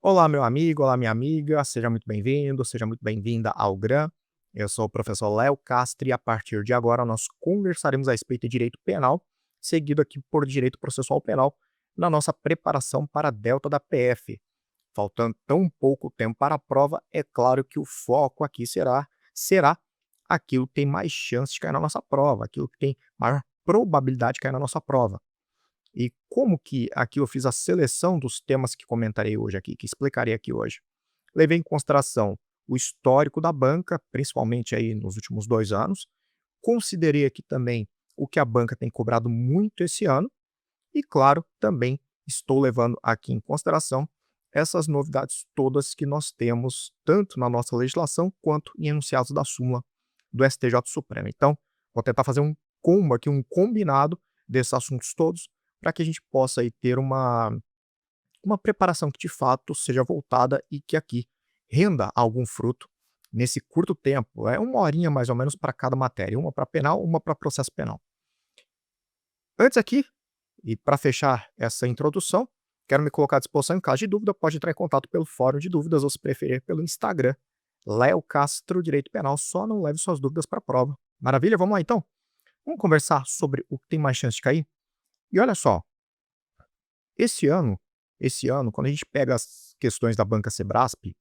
Olá, meu amigo, olá, minha amiga, seja muito bem-vindo, seja muito bem-vinda ao GRAM. Eu sou o professor Léo Castro e a partir de agora nós conversaremos a respeito de direito penal, seguido aqui por direito processual penal, na nossa preparação para a Delta da PF. Faltando tão pouco tempo para a prova, é claro que o foco aqui será aquilo que tem mais chance de cair na nossa prova, aquilo que tem maior probabilidade de cair na nossa prova. E como que aqui eu fiz a seleção dos temas que comentarei hoje aqui, que explicarei aqui hoje? Levei em consideração o histórico da banca, principalmente aí nos últimos 2 anos. Considerei aqui também o que a banca tem cobrado muito esse ano e, claro, também estou levando aqui em consideração essas novidades todas que nós temos, tanto na nossa legislação quanto em enunciados da súmula do STJ Supremo. Então, vou tentar fazer um combo aqui, um combinado desses assuntos todos, para que a gente possa aí ter uma preparação que de fato seja voltada e que aqui renda algum fruto nesse curto tempo. É uma horinha mais ou menos para cada matéria, uma para penal, uma para processo penal. Antes aqui, e para fechar essa introdução, quero me colocar à disposição em caso de dúvida, pode entrar em contato pelo fórum de dúvidas ou se preferir pelo Instagram, Léo Castro Direito Penal, só não leve suas dúvidas para a prova. Maravilha? Vamos lá então? Vamos conversar sobre o que tem mais chance de cair? E olha só, esse ano esse ano, quando a gente pega as questões da banca Sebrasp,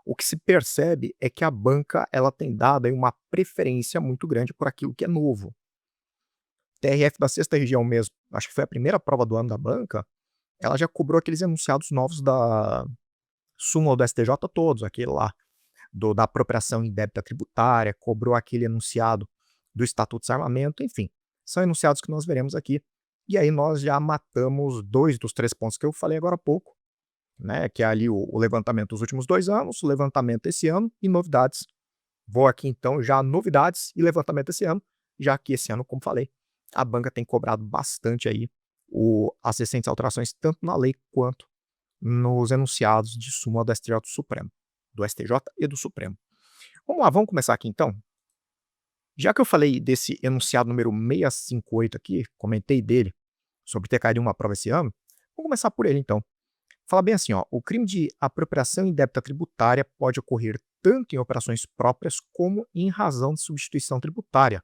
o que se percebe é que a banca ela tem dado aí uma preferência muito grande por aquilo que é novo. TRF da sexta região mesmo, acho que foi a primeira prova do ano da banca, ela já cobrou aqueles enunciados novos da súmula do STJ todos, aquele lá da apropriação indébita tributária, cobrou aquele enunciado do Estatuto de Desarmamento, enfim, são enunciados que nós veremos aqui. E aí nós já matamos 2 dos 3 pontos que eu falei agora há pouco, né, que é ali o levantamento dos últimos 2 anos, o levantamento esse ano e novidades. Vou aqui então já novidades e levantamento esse ano, já que esse ano, como falei, a banca tem cobrado bastante aí as recentes alterações tanto na lei quanto nos enunciados de súmula do STJ Supremo, do STJ e do Supremo. Vamos lá, vamos começar aqui então? Já que eu falei desse enunciado número 658 aqui, comentei dele, sobre ter caído em uma prova esse ano, vamos começar por ele então. Fala bem assim, ó, o crime de apropriação indébita tributária pode ocorrer tanto em operações próprias como em razão de substituição tributária.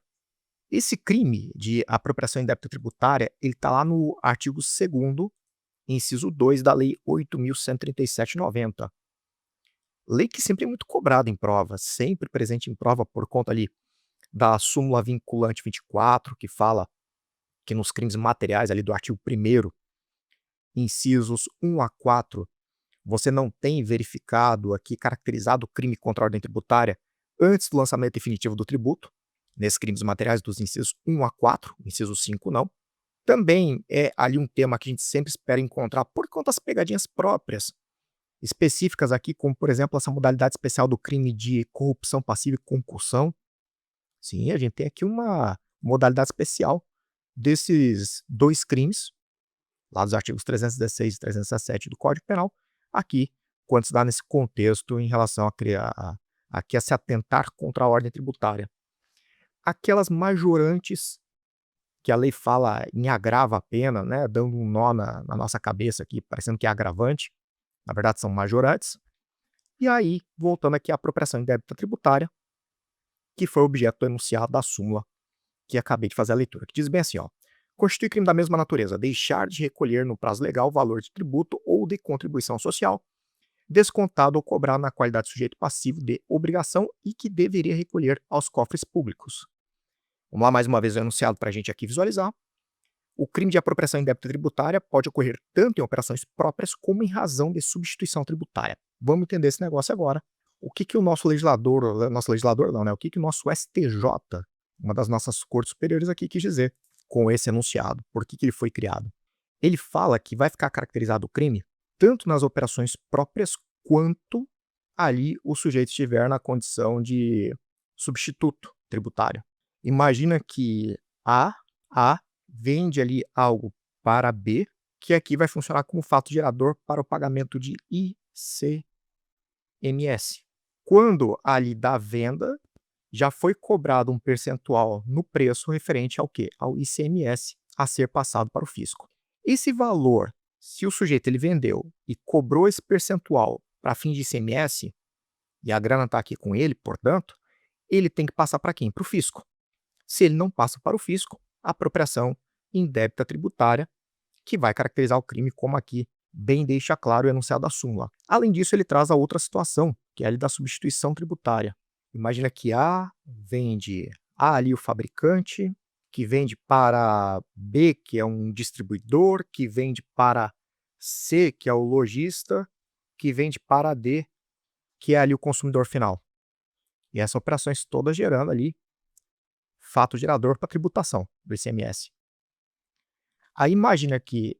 Esse crime de apropriação indébita tributária, ele está lá no artigo 2º, inciso 2 da Lei 8.137/90. Lei que sempre é muito cobrada em prova, sempre presente em prova por conta ali da súmula vinculante 24, que fala que nos crimes materiais ali do artigo 1º, incisos 1 a 4, você não tem verificado aqui, caracterizado o crime contra a ordem tributária antes do lançamento definitivo do tributo, nesses crimes materiais dos incisos 1 a 4, inciso 5 não. Também é ali um tema que a gente sempre espera encontrar por conta das pegadinhas próprias, específicas aqui, como por exemplo essa modalidade especial do crime de corrupção passiva e concussão. Sim, a gente tem aqui uma modalidade especial desses 2 crimes, lá dos artigos 316 e 317 do Código Penal, aqui, quando se dá nesse contexto em relação a criar aqui a se atentar contra a ordem tributária. Aquelas majorantes que a lei fala em agrava a pena, né, dando um nó na nossa cabeça aqui, parecendo que é agravante, na verdade são majorantes. E aí, voltando aqui à apropriação indébita tributária, que foi objeto do enunciado da súmula que acabei de fazer a leitura, que diz bem assim, ó: constitui crime da mesma natureza, deixar de recolher no prazo legal o valor de tributo ou de contribuição social, descontado ou cobrado na qualidade de sujeito passivo de obrigação e que deveria recolher aos cofres públicos. Vamos lá mais uma vez o enunciado para a gente aqui visualizar. O crime de apropriação indébita tributária pode ocorrer tanto em operações próprias como em razão de substituição tributária. Vamos entender esse negócio agora. O que que o nosso legislador não, né? O que que o nosso STJ, uma das nossas cortes superiores aqui, quis dizer com esse enunciado? Por que que ele foi criado? Ele fala que vai ficar caracterizado o crime tanto nas operações próprias quanto ali o sujeito estiver na condição de substituto tributário. Imagina que A vende ali algo para B, que aqui vai funcionar como fato gerador para o pagamento de ICMS. Quando ali da venda, já foi cobrado um percentual no preço referente ao quê? Ao ICMS a ser passado para o fisco. Esse valor Se o sujeito ele vendeu e cobrou esse percentual para fins de ICMS, e a grana está aqui com ele, portanto, ele tem que passar para quem? Para o fisco. Se ele não passa para o fisco, apropriação indébita tributária, que vai caracterizar o crime, como aqui bem deixa claro o enunciado da súmula. Além disso, ele traz a outra situação, que é a da substituição tributária. Imagina que A vende A ali o fabricante, que vende para B, que é um distribuidor, que vende para C, que é o lojista, que vende para D, que é ali o consumidor final. E essas operações todas gerando ali fato gerador para tributação do ICMS. Aí imagina que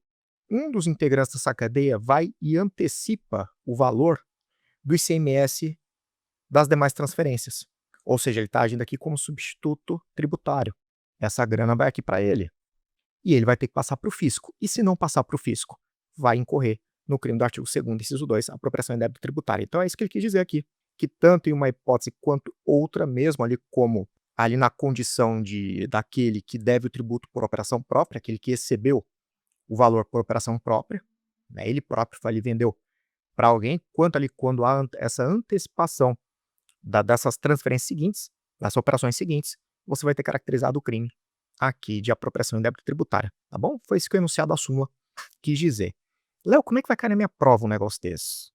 um dos integrantes dessa cadeia vai e antecipa o valor do ICMS das demais transferências. Ou seja, ele está agindo aqui como substituto tributário. Essa grana vai aqui para ele. E ele vai ter que passar para o fisco. E se não passar para o fisco, vai incorrer no crime do artigo 2º, inciso 2, apropriação indébita tributária. Então é isso que ele quis dizer aqui, que tanto em uma hipótese quanto outra, mesmo ali como ali na condição daquele que deve o tributo por operação própria, aquele que recebeu o valor por operação própria, né, ele próprio ali vendeu para alguém, quanto ali quando há essa antecipação dessas transferências seguintes, dessas operações seguintes, você vai ter caracterizado o crime aqui de apropriação indébita tributária, tá bom? Foi isso que o enunciado da súmula quis dizer. Léo, como é que vai cair na minha prova um negócio desse?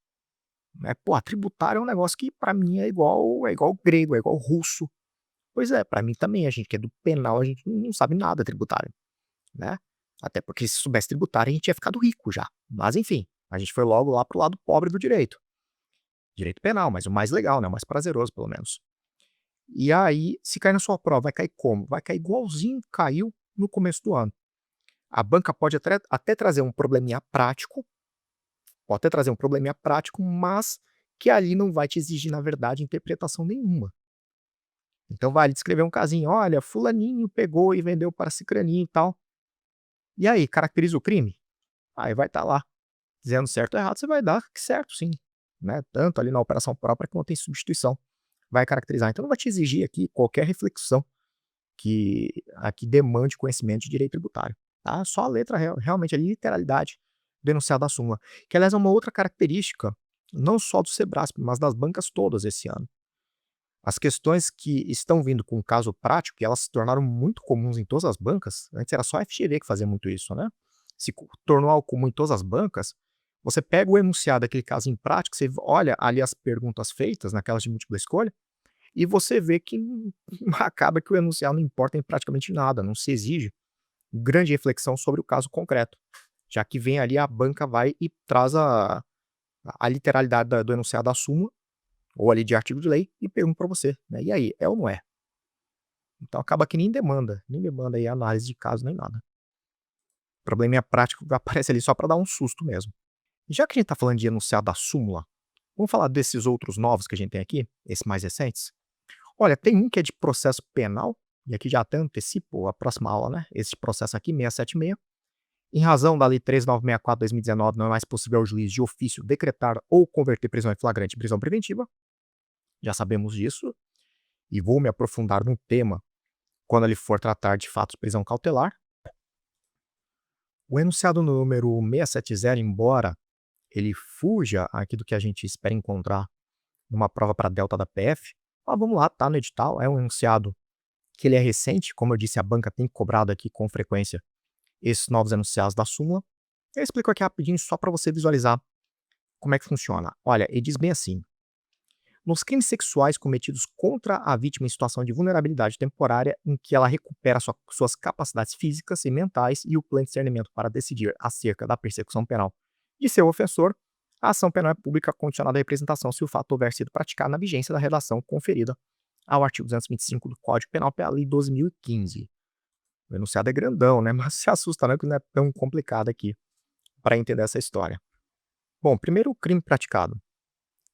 Pô, a tributária é um negócio que para mim é igual grego, é igual russo. Pois é, para mim também, a gente que é do penal, a gente não sabe nada tributário, né? Até porque se soubesse tributário, a gente tinha ficado rico já. Mas enfim, a gente foi logo lá pro lado pobre do direito. Direito penal, mas o mais legal, né? O mais prazeroso, pelo menos. E aí, se cair na sua prova, vai cair como? Vai cair igualzinho caiu no começo do ano. A banca pode até trazer um probleminha prático, mas que ali não vai te exigir, na verdade, interpretação nenhuma. Então vai descrever um casinho, olha, fulaninho pegou e vendeu para cicraninho e tal. E aí, caracteriza o crime? Aí vai estar lá, dizendo certo ou errado, você vai dar que certo sim, né? Tanto ali na operação própria que não tem substituição. Vai caracterizar. Então não vai te exigir aqui qualquer reflexão que aqui demande conhecimento de direito tributário, tá? Só a letra realmente a literalidade do enunciado da súmula, que aliás é uma outra característica, não só do Sebrasp, mas das bancas todas esse ano. As questões que estão vindo com o caso prático, que elas se tornaram muito comuns em todas as bancas, antes era só a FGV que fazia muito isso, né? Se tornou algo comum em todas as bancas, você pega o enunciado daquele caso em prático, você olha ali as perguntas feitas, naquelas de múltipla escolha, e você vê que acaba que o enunciado não importa em praticamente nada, não se exige grande reflexão sobre o caso concreto, já que vem ali a banca vai e traz a literalidade do enunciado da súmula, ou ali de artigo de lei, e pergunta para você, né? E aí, é ou não é? Então acaba que nem demanda aí análise de caso nem nada. O probleminha prático aparece ali só para dar um susto mesmo. E já que a gente está falando de enunciado da súmula, vamos falar desses outros novos que a gente tem aqui, esses mais recentes? Olha, tem um que é de processo penal, e aqui já até antecipo a próxima aula, né? Esse processo aqui, 676. Em razão da Lei 13964/2019, não é mais possível ao juiz de ofício decretar ou converter prisão em flagrante em prisão preventiva. Já sabemos disso, e vou me aprofundar no tema quando ele for tratar de fatos de prisão cautelar. O enunciado número 670, embora ele fuja aqui do que a gente espera encontrar numa prova para delta da PF, mas vamos lá, tá no edital, é um enunciado que ele é recente, como eu disse, a banca tem cobrado aqui com frequência esses novos enunciados da súmula. Eu explico aqui rapidinho só para você visualizar como é que funciona. Olha, ele diz bem assim: nos crimes sexuais cometidos contra a vítima em situação de vulnerabilidade temporária em que ela recupera suas capacidades físicas e mentais e o pleno discernimento para decidir acerca da persecução penal de seu ofensor, a ação penal é pública condicionada à representação se o fato houver sido praticado na vigência da redação conferida ao artigo 225 do Código Penal pela Lei 12.015. O enunciado é grandão, né? Mas se assusta não, que não é tão complicado aqui para entender essa história. Bom, primeiro o crime praticado,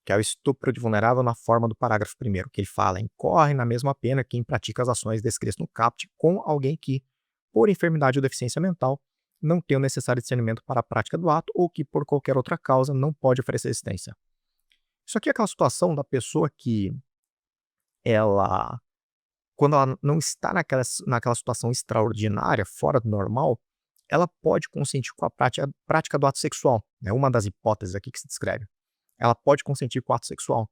que é o estupro de vulnerável na forma do parágrafo 1º, que ele fala: incorre na mesma pena quem pratica as ações descritas no caput com alguém que, por enfermidade ou deficiência mental, não tem o necessário discernimento para a prática do ato ou que, por qualquer outra causa, não pode oferecer assistência. Isso aqui é aquela situação da pessoa que ela, quando ela não está naquela situação extraordinária, fora do normal, ela pode consentir com a prática do ato sexual, né, uma das hipóteses aqui que se descreve. Ela pode consentir com o ato sexual,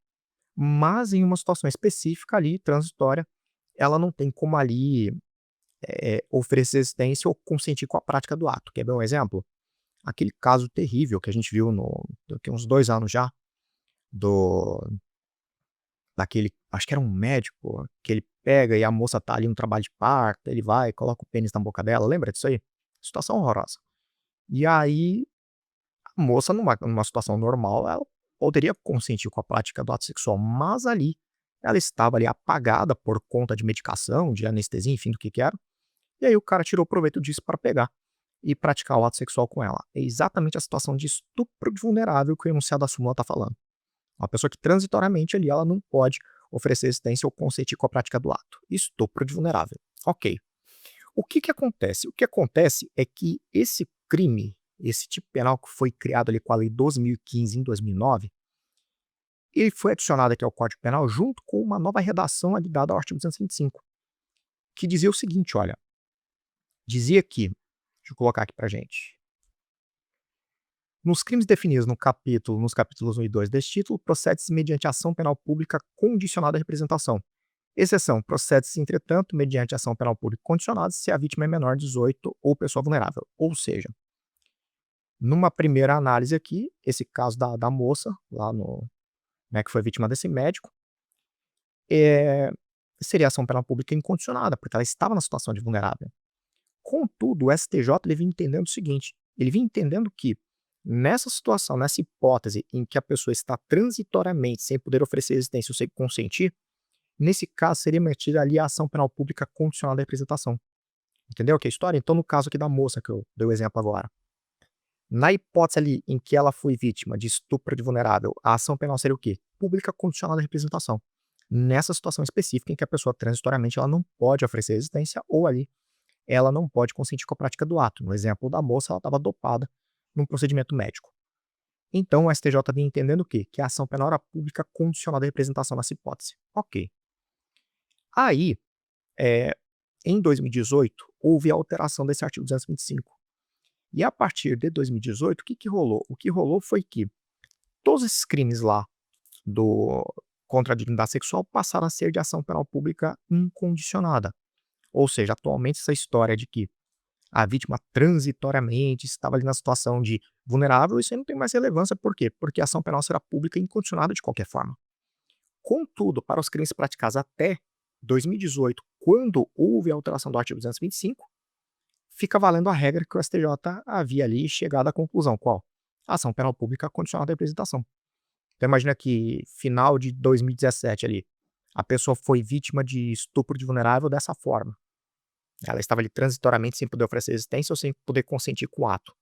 mas em uma situação específica ali, transitória, ela não tem como ali, oferecer assistência ou consentir com a prática do ato. Quer ver um exemplo? Aquele caso terrível que a gente viu tem uns 2 anos já, do daquele acho que era um médico, que ele pega e a moça tá ali no trabalho de parto, ele vai e coloca o pênis na boca dela, lembra disso aí? Situação horrorosa. E aí, a moça numa situação normal, ela poderia consentir com a prática do ato sexual, mas ali, ela estava ali apagada por conta de medicação, de anestesia, enfim, do que era, e aí o cara tirou proveito disso para pegar e praticar o ato sexual com ela. É exatamente a situação de estupro de vulnerável que o enunciado da súmula está falando. Uma pessoa que transitoriamente ali ela não pode oferecer resistência ou consentir com a prática do ato. Estupro de vulnerável. Ok. O que que acontece? O que acontece é que esse crime, esse tipo penal que foi criado ali com a lei 12.015 em 2009, ele foi adicionado aqui ao Código Penal junto com uma nova redação ali dada ao artigo 225, que dizia o seguinte, olha, dizia que, deixa eu colocar aqui pra gente, nos crimes definidos nos capítulos 1 e 2 deste título, procede-se mediante ação penal pública condicionada à representação. Exceção, procede-se, entretanto, mediante ação penal pública condicionada se a vítima é menor de 18 ou pessoa vulnerável. Ou seja, numa primeira análise aqui, esse caso da moça, lá no, né, que foi vítima desse médico, é, seria ação penal pública incondicionada, porque ela estava na situação de vulnerável. Contudo, o STJ ele vinha entendendo o seguinte: ele vinha entendendo que, nessa situação, nessa hipótese em que a pessoa está transitoriamente sem poder oferecer resistência ou sem consentir, nesse caso seria metida ali a ação penal pública condicionada à representação. Entendeu que é a história? Então, no caso aqui da moça que eu dei o exemplo agora, na hipótese ali em que ela foi vítima de estupro de vulnerável, a ação penal seria o quê? Pública condicionada à representação. Nessa situação específica em que a pessoa transitoriamente ela não pode oferecer resistência ou ali ela não pode consentir com a prática do ato. No exemplo da moça, ela estava dopada num procedimento médico. Então, o STJ vinha entendendo o quê? Que a ação penal era pública condicionada à representação nessa hipótese. Ok. Aí, eh, em 2018, houve a alteração desse artigo 225. E a partir de 2018, o que que rolou? O que rolou foi que todos esses crimes lá do contra a dignidade sexual passaram a ser de ação penal pública incondicionada. Ou seja, atualmente essa história de que a vítima transitoriamente estava ali na situação de vulnerável, isso aí não tem mais relevância, por quê? Porque a ação penal será pública e incondicionada de qualquer forma. Contudo, para os crimes praticados até 2018, quando houve a alteração do artigo 225, fica valendo a regra que o STJ havia ali chegado à conclusão. Qual? A ação penal pública condicionada à representação. Então imagina que final de 2017 ali, a pessoa foi vítima de estupro de vulnerável dessa forma. Ela estava ali transitoriamente sem poder oferecer resistência ou sem poder consentir com o ato.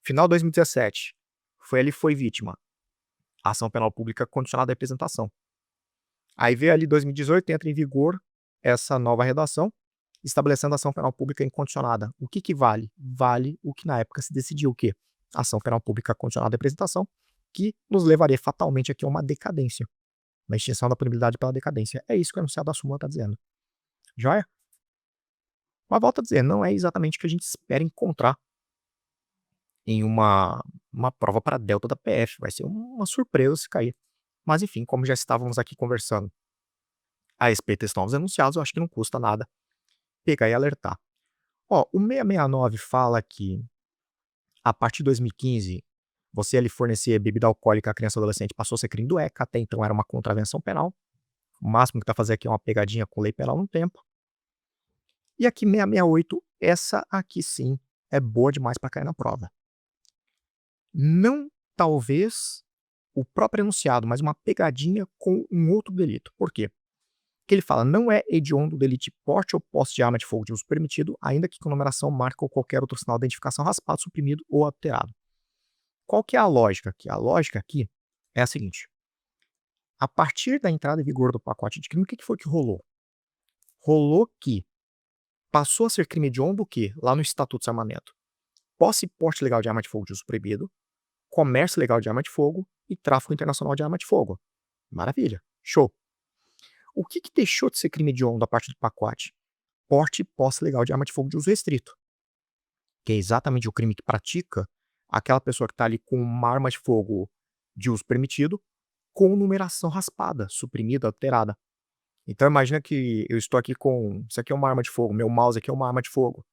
Final de 2017, foi vítima. Ação penal pública condicionada à representação. Aí veio ali 2018, entra em vigor essa nova redação, estabelecendo ação penal pública incondicionada. O que que vale? Vale o que na época se decidiu o quê? Ação penal pública condicionada à representação, que nos levaria fatalmente aqui a uma decadência, uma extinção da punibilidade pela decadência. É isso que o enunciado da súmula está dizendo. Joia? Mas volto a dizer, não é exatamente o que a gente espera encontrar em uma prova para delta da PF. Vai ser uma surpresa se cair. Mas enfim, como já estávamos aqui conversando a respeito desses novos enunciados, eu acho que não custa nada pegar e alertar. Ó, o 669 fala que a partir de 2015, você ali fornecer bebida alcoólica à criança ou adolescente passou a ser crime do ECA, até então era uma contravenção penal. O máximo que tá fazendo aqui é uma pegadinha com lei penal no tempo. E aqui 668, essa aqui sim é boa demais para cair na prova. Não talvez o próprio enunciado, mas uma pegadinha com um outro delito. Por quê? Que ele fala, não é hediondo o delito de porte ou posse de arma de fogo de uso permitido, ainda que com numeração, marca ou qualquer outro sinal de identificação raspado, suprimido ou alterado. Qual que é a lógica aqui? A lógica aqui é a seguinte: a partir da entrada em vigor do pacote de crime, o que que foi que rolou? Rolou que passou a ser crime hediondo o quê? Lá no Estatuto de Desarmamento. Posse e porte legal de arma de fogo de uso proibido, comércio legal de arma de fogo e tráfico internacional de arma de fogo. Maravilha, show. O que que deixou de ser crime hediondo a partir do pacote? Porte e posse legal de arma de fogo de uso restrito. que é exatamente o crime que pratica aquela pessoa que está ali com uma arma de fogo de uso permitido, com numeração raspada, suprimida, alterada. Então imagina que eu estou aqui com isso aqui é uma arma de fogo, meu mouse aqui é uma arma de fogo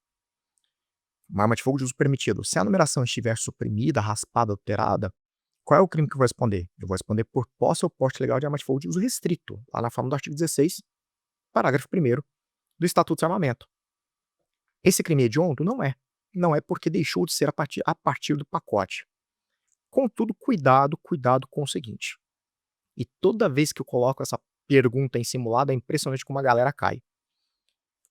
de uso permitido. Se a numeração estiver suprimida, raspada, alterada, qual é o crime que eu vou responder? Eu vou responder por posse ou porte legal de arma de fogo de uso restrito, lá na forma do artigo 16, parágrafo 1º do Estatuto de Armamento. Esse crime hediondo? Não é. Não é porque deixou de ser a partir do pacote. Contudo, cuidado com o seguinte, e toda vez que eu coloco essa pergunta em simulado, é impressionante como a galera cai.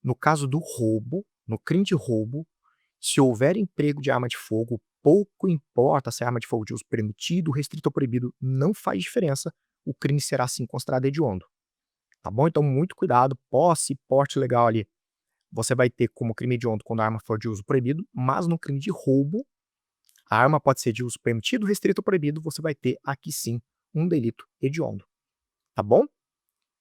No caso do roubo, no crime de roubo, se houver emprego de arma de fogo, pouco importa se é arma de fogo de uso permitido, restrito ou proibido, não faz diferença, o crime será sim considerado hediondo, tá bom? Então muito cuidado, posse e porte legal ali, você vai ter como crime hediondo quando a arma for de uso proibido, mas no crime de roubo, a arma pode ser de uso permitido, restrito ou proibido, você vai ter aqui sim um delito hediondo, tá bom?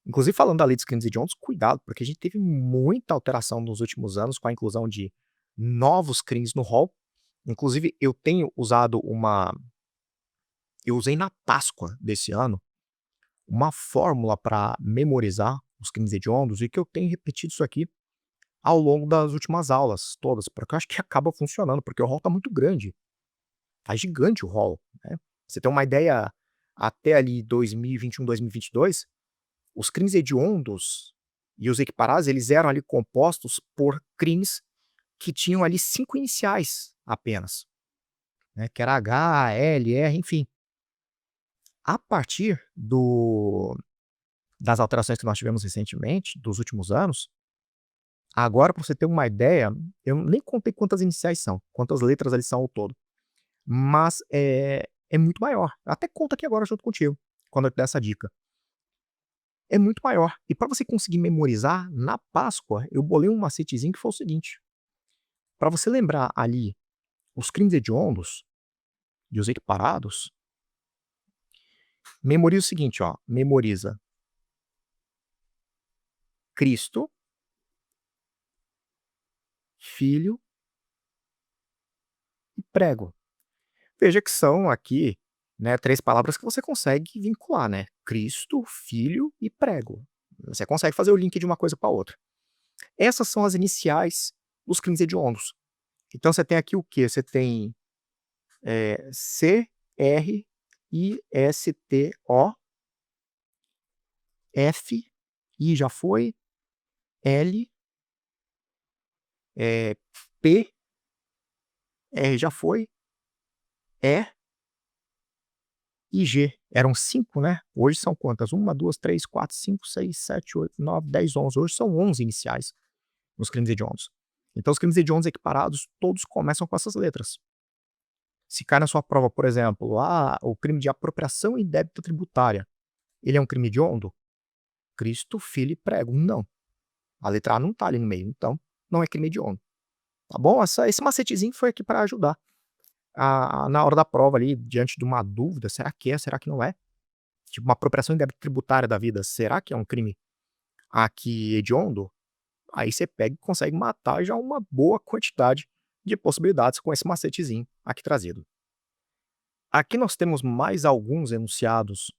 Inclusive falando da lei dos crimes hediondos, cuidado, porque a gente teve muita alteração nos últimos anos com a inclusão de novos crimes no rol. Inclusive eu tenho usado eu usei na Páscoa desse ano, uma fórmula para memorizar os crimes hediondos e que eu tenho repetido isso aqui ao longo das últimas aulas todas, porque eu acho que acaba funcionando, porque o rol tá muito grande, tá gigante o rol, né. Pra você ter uma ideia, até ali 2021, 2022, os crimes hediondos e os equiparados, eles eram ali compostos por crimes que tinham ali 5 iniciais apenas, né, que era H, L, R, enfim. A partir das alterações que nós tivemos recentemente, dos últimos anos, agora para você ter uma ideia, eu nem contei quantas iniciais são, quantas letras ali são ao todo, mas é muito maior. Eu até conto aqui agora junto contigo, quando eu te der essa dica. É muito maior. E para você conseguir memorizar, na Páscoa, eu bolei um macetezinho que foi o seguinte: para você lembrar ali os crimes hediondos e os equiparados, memoriza o seguinte, ó, memoriza Cristo, Filho e Prego. Veja que são aqui, né, 3 palavras que você consegue vincular, né, Cristo, Filho e Prego. Você consegue fazer o link de uma coisa para outra. Essas são as iniciais dos crimes hediondos. Então você tem aqui o quê? Você tem, C, R, I, S, T, O, F, I já foi, L, eh, P, R já foi, E e G. Eram 5, né, hoje são quantas? 1, 2, 3, 4, 5, 6, 7, 8, 9, 10, 11. Hoje são 11 iniciais nos crimes hediondos. Então os crimes hediondos equiparados, todos começam com essas letras. Se cai na sua prova, por exemplo, o crime de apropriação indébita tributária, ele é um crime hediondo? Cristo, Filho e Prego. Não. A letra A não tá ali no meio, então não é crime hediondo. Tá bom? Esse macetezinho foi aqui para ajudar na hora da prova ali, diante de uma dúvida, será que é, será que não é? Tipo, uma apropriação indébita tributária da vida, será que é um crime aqui hediondo? Aí você pega e consegue matar já uma boa quantidade de possibilidades com esse macetezinho aqui trazido. Aqui nós temos mais alguns enunciados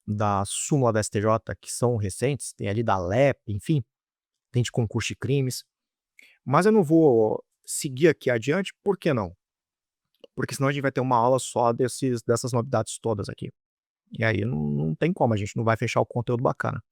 da súmula da STJ que são recentes, tem ali da LEP, enfim, tem de concurso de crimes, mas eu não vou seguir aqui adiante, por que não? Porque senão a gente vai ter uma aula só dessas novidades todas aqui. E aí não tem como, a gente não vai fechar o conteúdo bacana.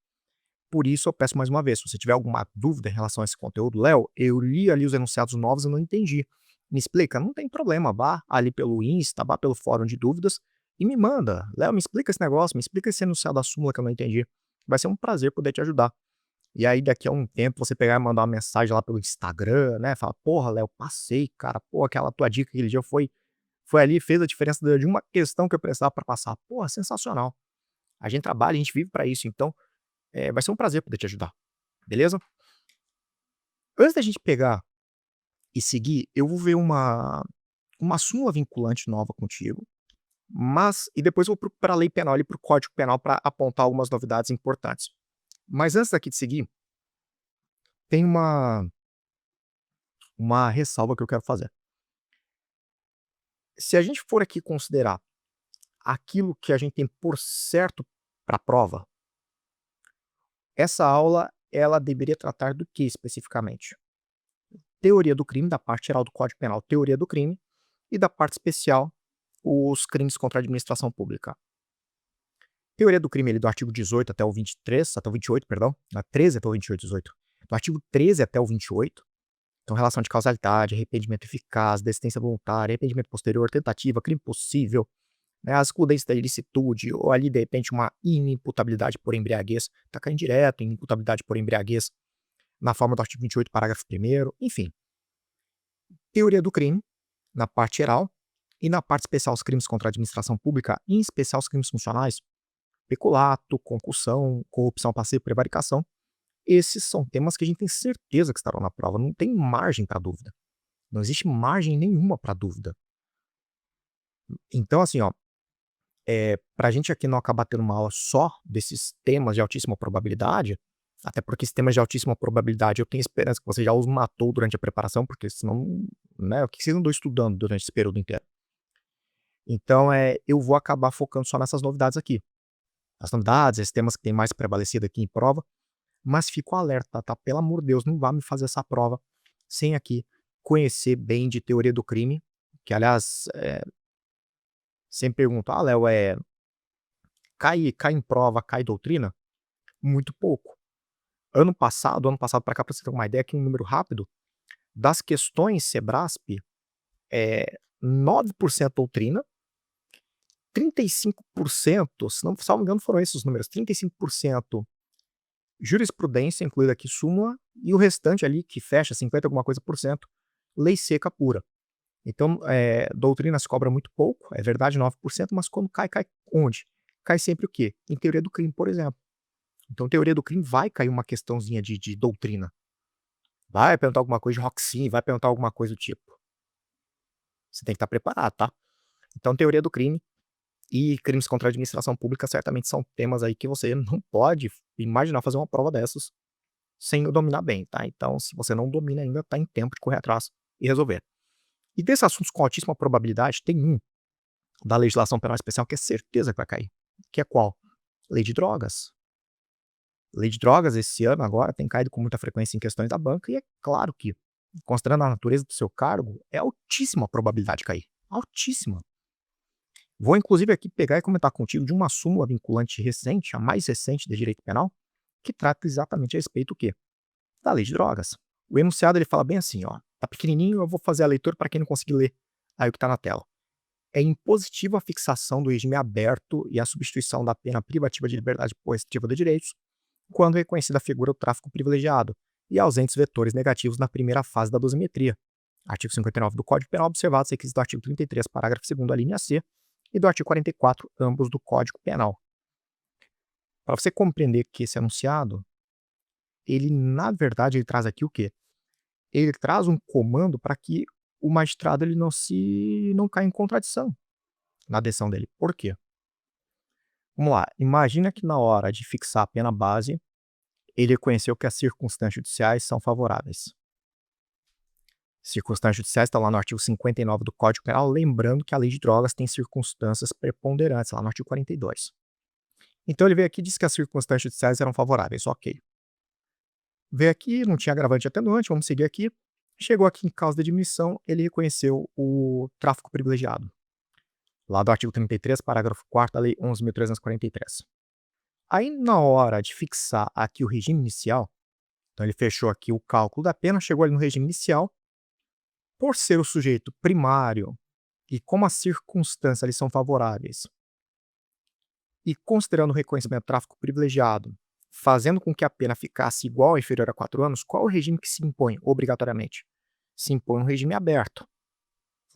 Por isso eu peço mais uma vez, se você tiver alguma dúvida em relação a esse conteúdo, Léo, eu li ali os enunciados novos e não entendi. Me explica? Não tem problema, vá ali pelo Insta, vá pelo fórum de dúvidas e me manda. Léo, me explica esse negócio, me explica esse enunciado da súmula que eu não entendi. Vai ser um prazer poder te ajudar. E aí daqui a um tempo você pegar e mandar uma mensagem lá pelo Instagram, né, fala: "Porra, Léo, passei, cara. Pô, aquela tua dica aquele dia foi ali, fez a diferença de uma questão que eu precisava para passar". Porra, sensacional. A gente trabalha, a gente vive para isso, então vai ser um prazer poder te ajudar, beleza? Antes da gente pegar e seguir, eu vou ver uma súmula vinculante nova contigo, mas e depois eu vou para a lei penal e para o Código Penal para apontar algumas novidades importantes. Mas antes daqui de seguir, tem uma ressalva que eu quero fazer. Se a gente for aqui considerar aquilo que a gente tem por certo para a prova, essa aula ela deveria tratar do que especificamente? Teoria do crime, da parte geral do Código Penal, teoria do crime, e da parte especial, os crimes contra a administração pública. Teoria do crime, ele do artigo 18 até o 23, até o 28, perdão, 13 até o 28, 18. Do artigo 13 até o 28, então relação de causalidade, arrependimento eficaz, desistência voluntária, arrependimento posterior, tentativa, crime possível, né, as excludentes da ilicitude, ou ali, de repente, uma inimputabilidade por embriaguez, está caindo direto em imputabilidade por embriaguez, na forma do artigo 28, parágrafo 1º, enfim. Teoria do crime, na parte geral, e na parte especial os crimes contra a administração pública, em especial os crimes funcionais, peculato, concussão, corrupção passiva e prevaricação. Esses são temas que a gente tem certeza que estarão na prova, não tem margem para dúvida. Não existe margem nenhuma para dúvida. Então, assim, ó, para a gente aqui não acabar tendo uma aula só desses temas de altíssima probabilidade, até porque esses temas de altíssima probabilidade eu tenho esperança que você já os matou durante a preparação, porque senão, né, o que vocês andam estudando durante esse período inteiro? Então, eu vou acabar focando só nessas novidades aqui. As novidades, esses temas que tem mais prevalecido aqui em prova, mas fico alerta, tá? Pelo amor de Deus, não vá me fazer essa prova sem aqui conhecer bem de teoria do crime, que aliás, sempre perguntam: "Ah, Léo, cai em prova, cai doutrina?" Muito pouco. Ano passado para cá, para você ter uma ideia, aqui um número rápido, das questões Sebrasp, 9% doutrina, 35%, se não salvo engano foram esses os números, 35% jurisprudência, incluída aqui súmula, e o restante ali, que fecha 50 alguma coisa por cento, lei seca pura. Então, doutrina se cobra muito pouco, é verdade, 9%, mas quando cai, cai onde? Cai sempre o quê? Em teoria do crime, por exemplo. Então, teoria do crime vai cair uma questãozinha de doutrina. Vai perguntar alguma coisa de Roxin, vai perguntar alguma coisa do tipo. Você tem que estar preparado, tá? Então, teoria do crime e crimes contra a administração pública certamente são temas aí que você não pode imaginar fazer uma prova dessas sem dominar bem, tá? Então, se você não domina ainda, tá em tempo de correr atrás e resolver. E desses assuntos com altíssima probabilidade, tem um da legislação penal especial que é certeza que vai cair. Que é qual? Lei de drogas. Lei de drogas, esse ano agora, tem caído com muita frequência em questões da banca, e é claro que, considerando a natureza do seu cargo, é altíssima a probabilidade de cair. Altíssima. Vou, inclusive, aqui pegar e comentar contigo de uma súmula vinculante recente, a mais recente de direito penal, que trata exatamente a respeito do quê? Da lei de drogas. O enunciado ele fala bem assim, ó, tá pequenininho, eu vou fazer a leitura para quem não conseguir ler aí o que está na tela. É impositiva a fixação do regime aberto e a substituição da pena privativa de liberdade por restritiva de direitos, quando reconhecida a figura do tráfico privilegiado e ausentes vetores negativos na primeira fase da dosimetria. Artigo 59 do Código Penal, observados os requisitos do artigo 33, parágrafo 2º, a linha C, e do artigo 44, ambos do Código Penal. Para você compreender que esse enunciado, ele, na verdade, ele traz aqui o quê? Ele traz um comando para que o magistrado ele não caia em contradição na decisão dele. Por quê? Vamos lá, imagina que na hora de fixar a pena base, ele reconheceu que as circunstâncias judiciais são favoráveis. Circunstâncias judiciais está lá no artigo 59 do Código Penal, lembrando que a lei de drogas tem circunstâncias preponderantes, lá no artigo 42. Então ele veio aqui e disse que as circunstâncias judiciais eram favoráveis, ok. Veio aqui, não tinha agravante e atenuante, vamos seguir aqui. Chegou aqui em causa de admissão, ele reconheceu o tráfico privilegiado. Lá do artigo 33, parágrafo 4º da Lei 11.343. Aí, na hora de fixar aqui o regime inicial, então ele fechou aqui o cálculo da pena, chegou ali no regime inicial, por ser o sujeito primário e como as circunstâncias ali são favoráveis, e considerando o reconhecimento do tráfico privilegiado, fazendo com que a pena ficasse igual ou inferior a 4 anos, qual é o regime que se impõe obrigatoriamente? Se impõe um regime aberto,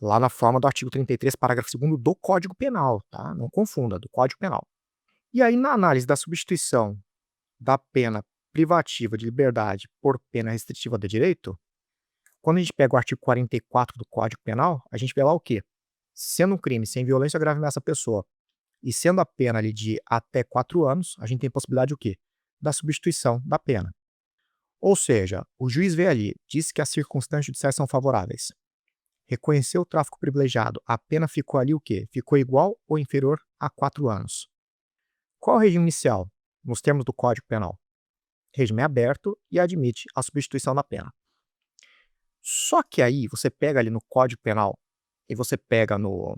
lá na forma do artigo 33, parágrafo 2º do Código Penal, tá? Não confunda, do Código Penal. E aí, na análise da substituição da pena privativa de liberdade por pena restritiva de direito, quando a gente pega o artigo 44 do Código Penal, a gente vê lá o quê? Sendo um crime sem violência ou grave ameaça à pessoa, e sendo a pena ali de até 4 anos, a gente tem possibilidade o quê? Da substituição da pena. Ou seja, o juiz vê ali, diz que as circunstâncias judiciais são favoráveis. Reconheceu o tráfico privilegiado, a pena ficou ali o quê? Ficou igual ou inferior a 4 anos. Qual é o regime inicial? Nos termos do Código Penal. Regime aberto e admite a substituição da pena. Só que aí você pega ali no Código Penal e você pega no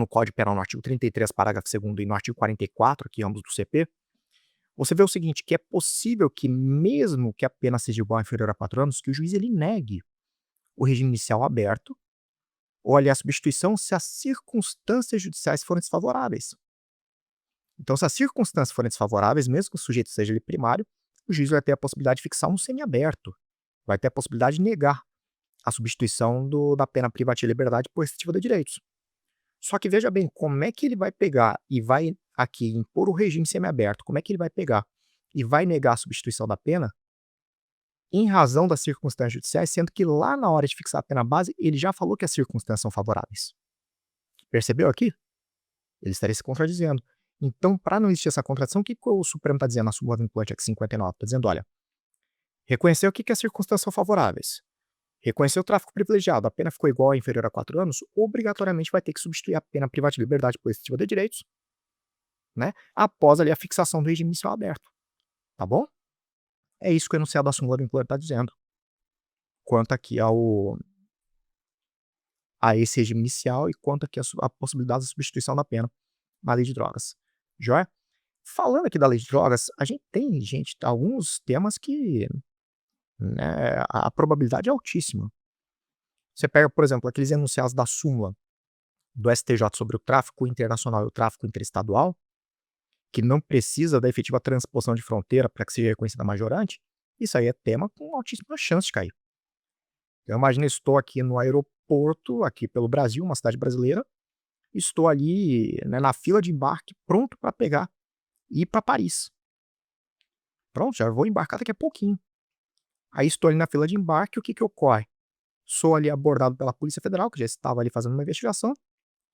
Código Penal no artigo 33, parágrafo 2º e no artigo 44, aqui ambos do CP, você vê o seguinte, que é possível que mesmo que a pena seja igual ou inferior a 4 anos, que o juiz ele negue o regime inicial aberto ou ali a substituição se as circunstâncias judiciais forem desfavoráveis. Então, se as circunstâncias forem desfavoráveis, mesmo que o sujeito seja ali primário, o juiz vai ter a possibilidade de fixar um semiaberto, vai ter a possibilidade de negar a substituição da pena privativa de liberdade por restritiva de direitos. Só que veja bem, como é que ele vai pegar e vai aqui impor o regime semiaberto, como é que ele vai pegar e vai negar a substituição da pena em razão das circunstâncias judiciais, sendo que lá na hora de fixar a pena base, ele já falou que as circunstâncias são favoráveis. Percebeu aqui? Ele estaria se contradizendo. Então, para não existir essa contradição, o que o Supremo está dizendo na súmula vinculante aqui 59? Está dizendo, olha, reconheceu que as circunstâncias são favoráveis. Reconheceu o tráfico privilegiado, a pena ficou igual ou inferior a 4 anos, obrigatoriamente vai ter que substituir a pena privativa de liberdade por restritiva de direitos, né, após ali a fixação do regime inicial aberto. Tá bom? É isso que o enunciado da súmula vinculante está dizendo. Quanto aqui a esse regime inicial e quanto aqui a possibilidade de substituição da pena na lei de drogas. Joia? Falando aqui da lei de drogas, a gente tem, gente, alguns temas que, né, a probabilidade é altíssima. Você pega, por exemplo, aqueles enunciados da súmula do STJ sobre o tráfico internacional e o tráfico interestadual, que não precisa da efetiva transposição de fronteira para que seja reconhecida majorante, isso aí é tema com altíssima chance de cair. Eu imagino, estou aqui no aeroporto, aqui pelo Brasil, uma cidade brasileira, estou ali, né, na fila de embarque, pronto para pegar e ir para Paris. Pronto, já vou embarcar daqui a pouquinho. Aí estou ali na fila de embarque, o que ocorre? Sou ali abordado pela Polícia Federal, que já estava ali fazendo uma investigação,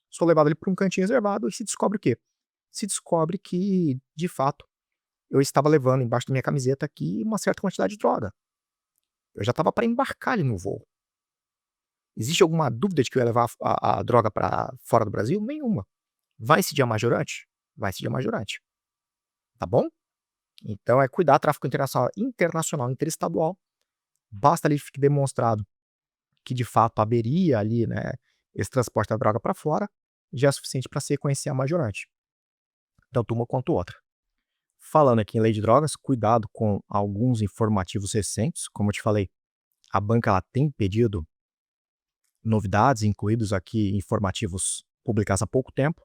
sou levado ali para um cantinho reservado e se descobre o quê? Se descobre que, de fato, eu estava levando embaixo da minha camiseta aqui uma certa quantidade de droga. Eu já estava para embarcar ali no voo. Existe alguma dúvida de que eu ia levar a droga para fora do Brasil? Nenhuma. Vai incidir a majorante? Vai incidir a majorante. Tá bom? Então é cuidar tráfico internacional interestadual. Basta ali fique demonstrado que de fato haveria ali, né, esse transporte da droga para fora, já é suficiente para se reconhecer a majorante. Tanto uma quanto outra. Falando aqui em lei de drogas, cuidado com alguns informativos recentes. Como eu te falei, a banca ela tem pedido novidades, incluídos aqui informativos publicados há pouco tempo.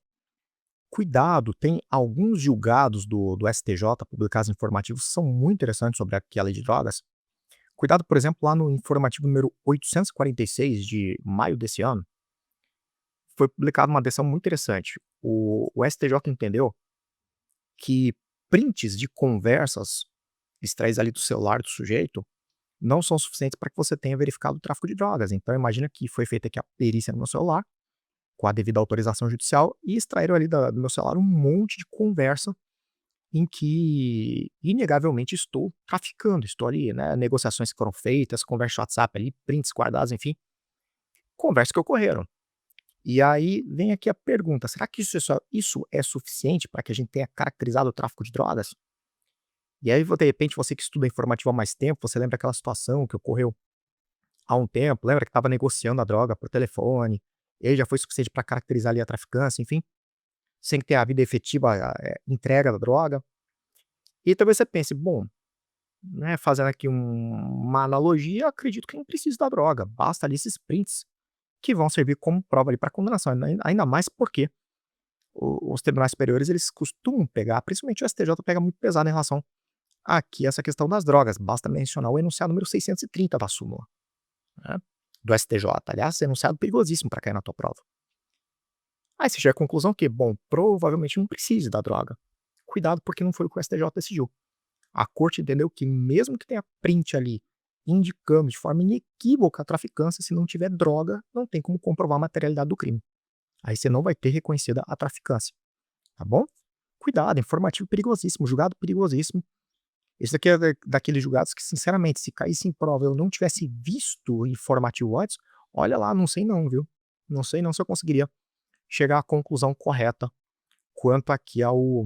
Cuidado, tem alguns julgados do STJ publicados informativos são muito interessantes sobre aqui a lei de drogas. Cuidado, por exemplo, lá no informativo número 846 de maio desse ano, foi publicada uma decisão muito interessante. O STJ entendeu que prints de conversas extraídas ali do celular do sujeito não são suficientes para que você tenha verificado o tráfico de drogas. Então, imagina que foi feita aqui a perícia no meu celular, com a devida autorização judicial, e extraíram ali do meu celular um monte de conversa em que, inegavelmente, estou traficando. Estou ali, né, negociações que foram feitas, conversas de WhatsApp ali, prints guardados, enfim, conversas que ocorreram. E aí vem aqui a pergunta, será que isso é suficiente para que a gente tenha caracterizado o tráfico de drogas? E aí, de repente, você que estuda informativo há mais tempo, você lembra aquela situação que ocorreu há um tempo, lembra que estava negociando a droga por telefone, e aí já foi suficiente para caracterizar ali a traficância, enfim, sem ter havido efetiva entrega da droga. E talvez você pense, bom, né, fazendo aqui uma analogia, acredito que não precisa da droga, basta ali esses prints que vão servir como prova ali para condenação, ainda mais porque os tribunais superiores eles costumam pegar, principalmente o STJ pega muito pesado em relação aqui essa questão das drogas, basta mencionar o enunciado número 630 da súmula, né, do STJ. Aliás, enunciado perigosíssimo para cair na tua prova. Aí você chega à conclusão que, bom, provavelmente não precise da droga. Cuidado, porque não foi o que o STJ decidiu. A corte entendeu que mesmo que tenha print ali indicando de forma inequívoca a traficância, se não tiver droga, não tem como comprovar a materialidade do crime. Aí você não vai ter reconhecida a traficância. Tá bom? Cuidado, informativo perigosíssimo, julgado perigosíssimo. Esse aqui é daqueles julgados que, sinceramente, se caísse em prova e eu não tivesse visto o informativo antes, Olha lá, não sei não, viu. Não sei não se eu conseguiria chegar à conclusão correta quanto aqui ao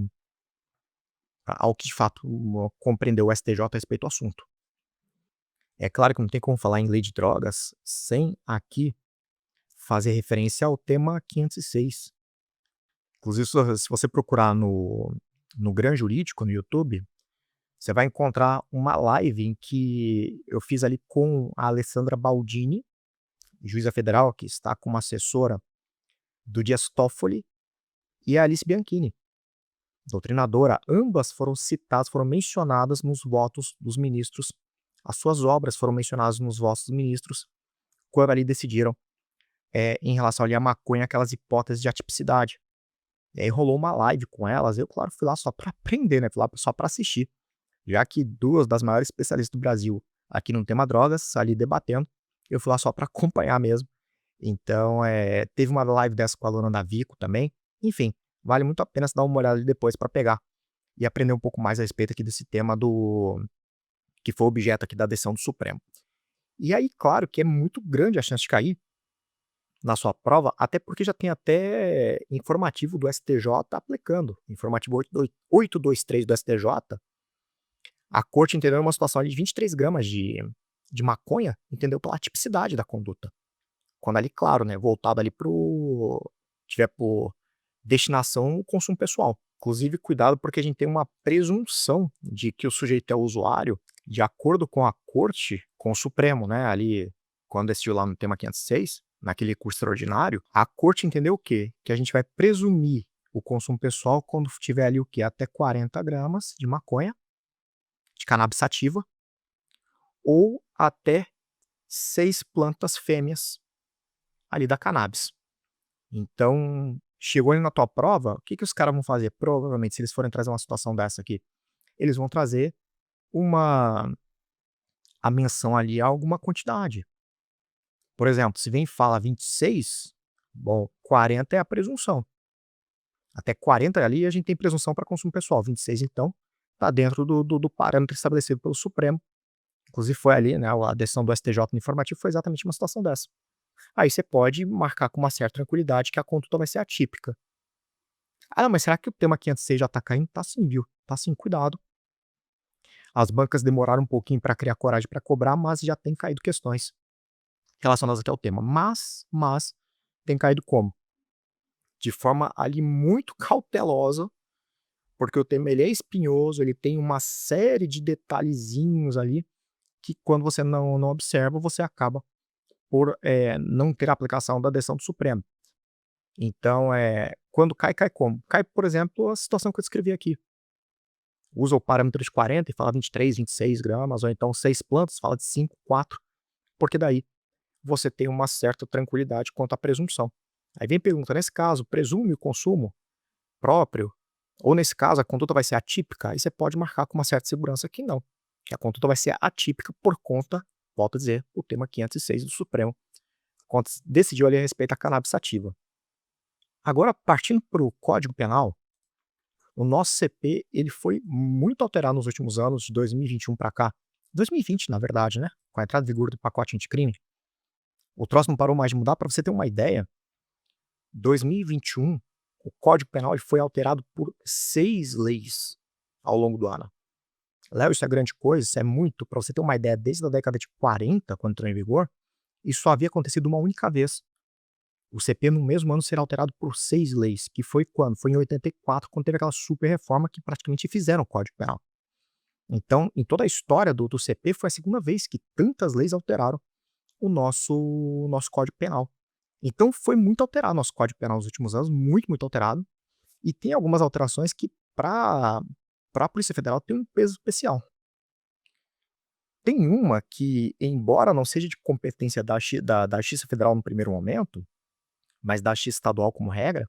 que de fato compreendeu o STJ a respeito do assunto. É claro que não tem como falar em lei de drogas sem aqui fazer referência ao tema 506. Inclusive, se você procurar no Gran Jurídico, no YouTube, você vai encontrar uma live em que eu fiz ali com a Alessandra Baldini, juíza federal, que está como assessora do Dias Toffoli, e a Alice Bianchini, doutrinadora. Ambas foram citadas, foram mencionadas nos votos dos ministros. As suas obras foram mencionadas nos votos dos ministros quando ali decidiram em relação ali à maconha, aquelas hipóteses de atipicidade. E aí rolou uma live com elas, eu, claro, fui lá só para aprender, né, fui lá só para assistir, já que 2 das maiores especialistas do Brasil aqui no tema drogas, ali debatendo, eu fui lá só para acompanhar mesmo. Então, teve uma live dessa com a aluna da Vico também, enfim, vale muito a pena você dar uma olhada ali depois para pegar e aprender um pouco mais a respeito aqui desse tema do que foi objeto aqui da decisão do Supremo. E aí, claro que é muito grande a chance de cair na sua prova, até porque já tem até informativo do STJ aplicando, informativo 823 do STJ, a corte entendeu uma situação ali de 23 gramas de maconha, entendeu pela tipicidade da conduta. Quando ali, claro, né, voltado ali tiver por destinação o consumo pessoal. Inclusive, cuidado porque a gente tem uma presunção de que o sujeito é usuário, de acordo com a corte, com o Supremo, né, ali, quando decidiu lá no tema 506, naquele curso extraordinário, a corte entendeu o quê? Que a gente vai presumir o consumo pessoal quando tiver ali o quê? Até 40 gramas de maconha, de cannabis sativa, ou até 6 plantas fêmeas ali da cannabis. Então, chegou ali na tua prova, o que que os caras vão fazer? Provavelmente, se eles forem trazer uma situação dessa aqui, eles vão trazer uma a menção ali a alguma quantidade. Por exemplo, se vem e fala 26, bom, 40 é a presunção. Até 40 ali a gente tem presunção para consumo pessoal, 26 então está dentro do parâmetro estabelecido pelo Supremo. Inclusive foi ali, né, a decisão do STJ no informativo foi exatamente uma situação dessa. Aí você pode marcar com uma certa tranquilidade que a conduta vai ser atípica. Ah, não, mas será que o tema 506 já tá caindo? Tá sim, viu? Tá sim, cuidado. As bancas demoraram um pouquinho para criar coragem para cobrar, mas já tem caído questões relacionadas até ao tema. Mas tem caído como? De forma ali muito cautelosa, porque o tema ele é espinhoso, ele tem uma série de detalhezinhos ali que quando você não observa, você acaba por não ter a aplicação da decisão do Supremo. Então, quando cai, cai como? Cai, por exemplo, a situação que eu descrevi aqui. Usa o parâmetro de 40 e fala 23, 26 gramas, ou então 6 plantas, fala de 5, 4, porque daí você tem uma certa tranquilidade quanto à presunção. Aí vem pergunta, nesse caso, presume o consumo próprio? Ou nesse caso, a conduta vai ser atípica? Aí você pode marcar com uma certa segurança que não, que a conduta vai ser atípica por conta, volto a dizer, o tema 506 do Supremo, quando decidiu ali a respeito da cannabis sativa. Agora, partindo para o Código Penal, o nosso CP ele foi muito alterado nos últimos anos, de 2021 para cá. 2020, na verdade, né? Com a entrada em vigor do pacote anticrime. O troço não parou mais de mudar. Para você ter uma ideia, 2021, o Código Penal ele foi alterado por 6 leis ao longo do ano. Léo, isso é grande coisa, isso é muito. Para você ter uma ideia, desde a década de 40, quando entrou em vigor, isso só havia acontecido uma única vez. O CP no mesmo ano será alterado por 6 leis, que foi quando? Foi em 84, quando teve aquela super reforma que praticamente fizeram o Código Penal. Então, em toda a história do CP, foi a segunda vez que tantas leis alteraram o nosso Código Penal. Então, foi muito alterado o nosso Código Penal nos últimos anos, muito, muito alterado. E tem algumas alterações que, para a Polícia Federal, tem um peso especial. Tem uma que, embora não seja de competência da Justiça Federal no primeiro momento, mas da Justiça Estadual como regra,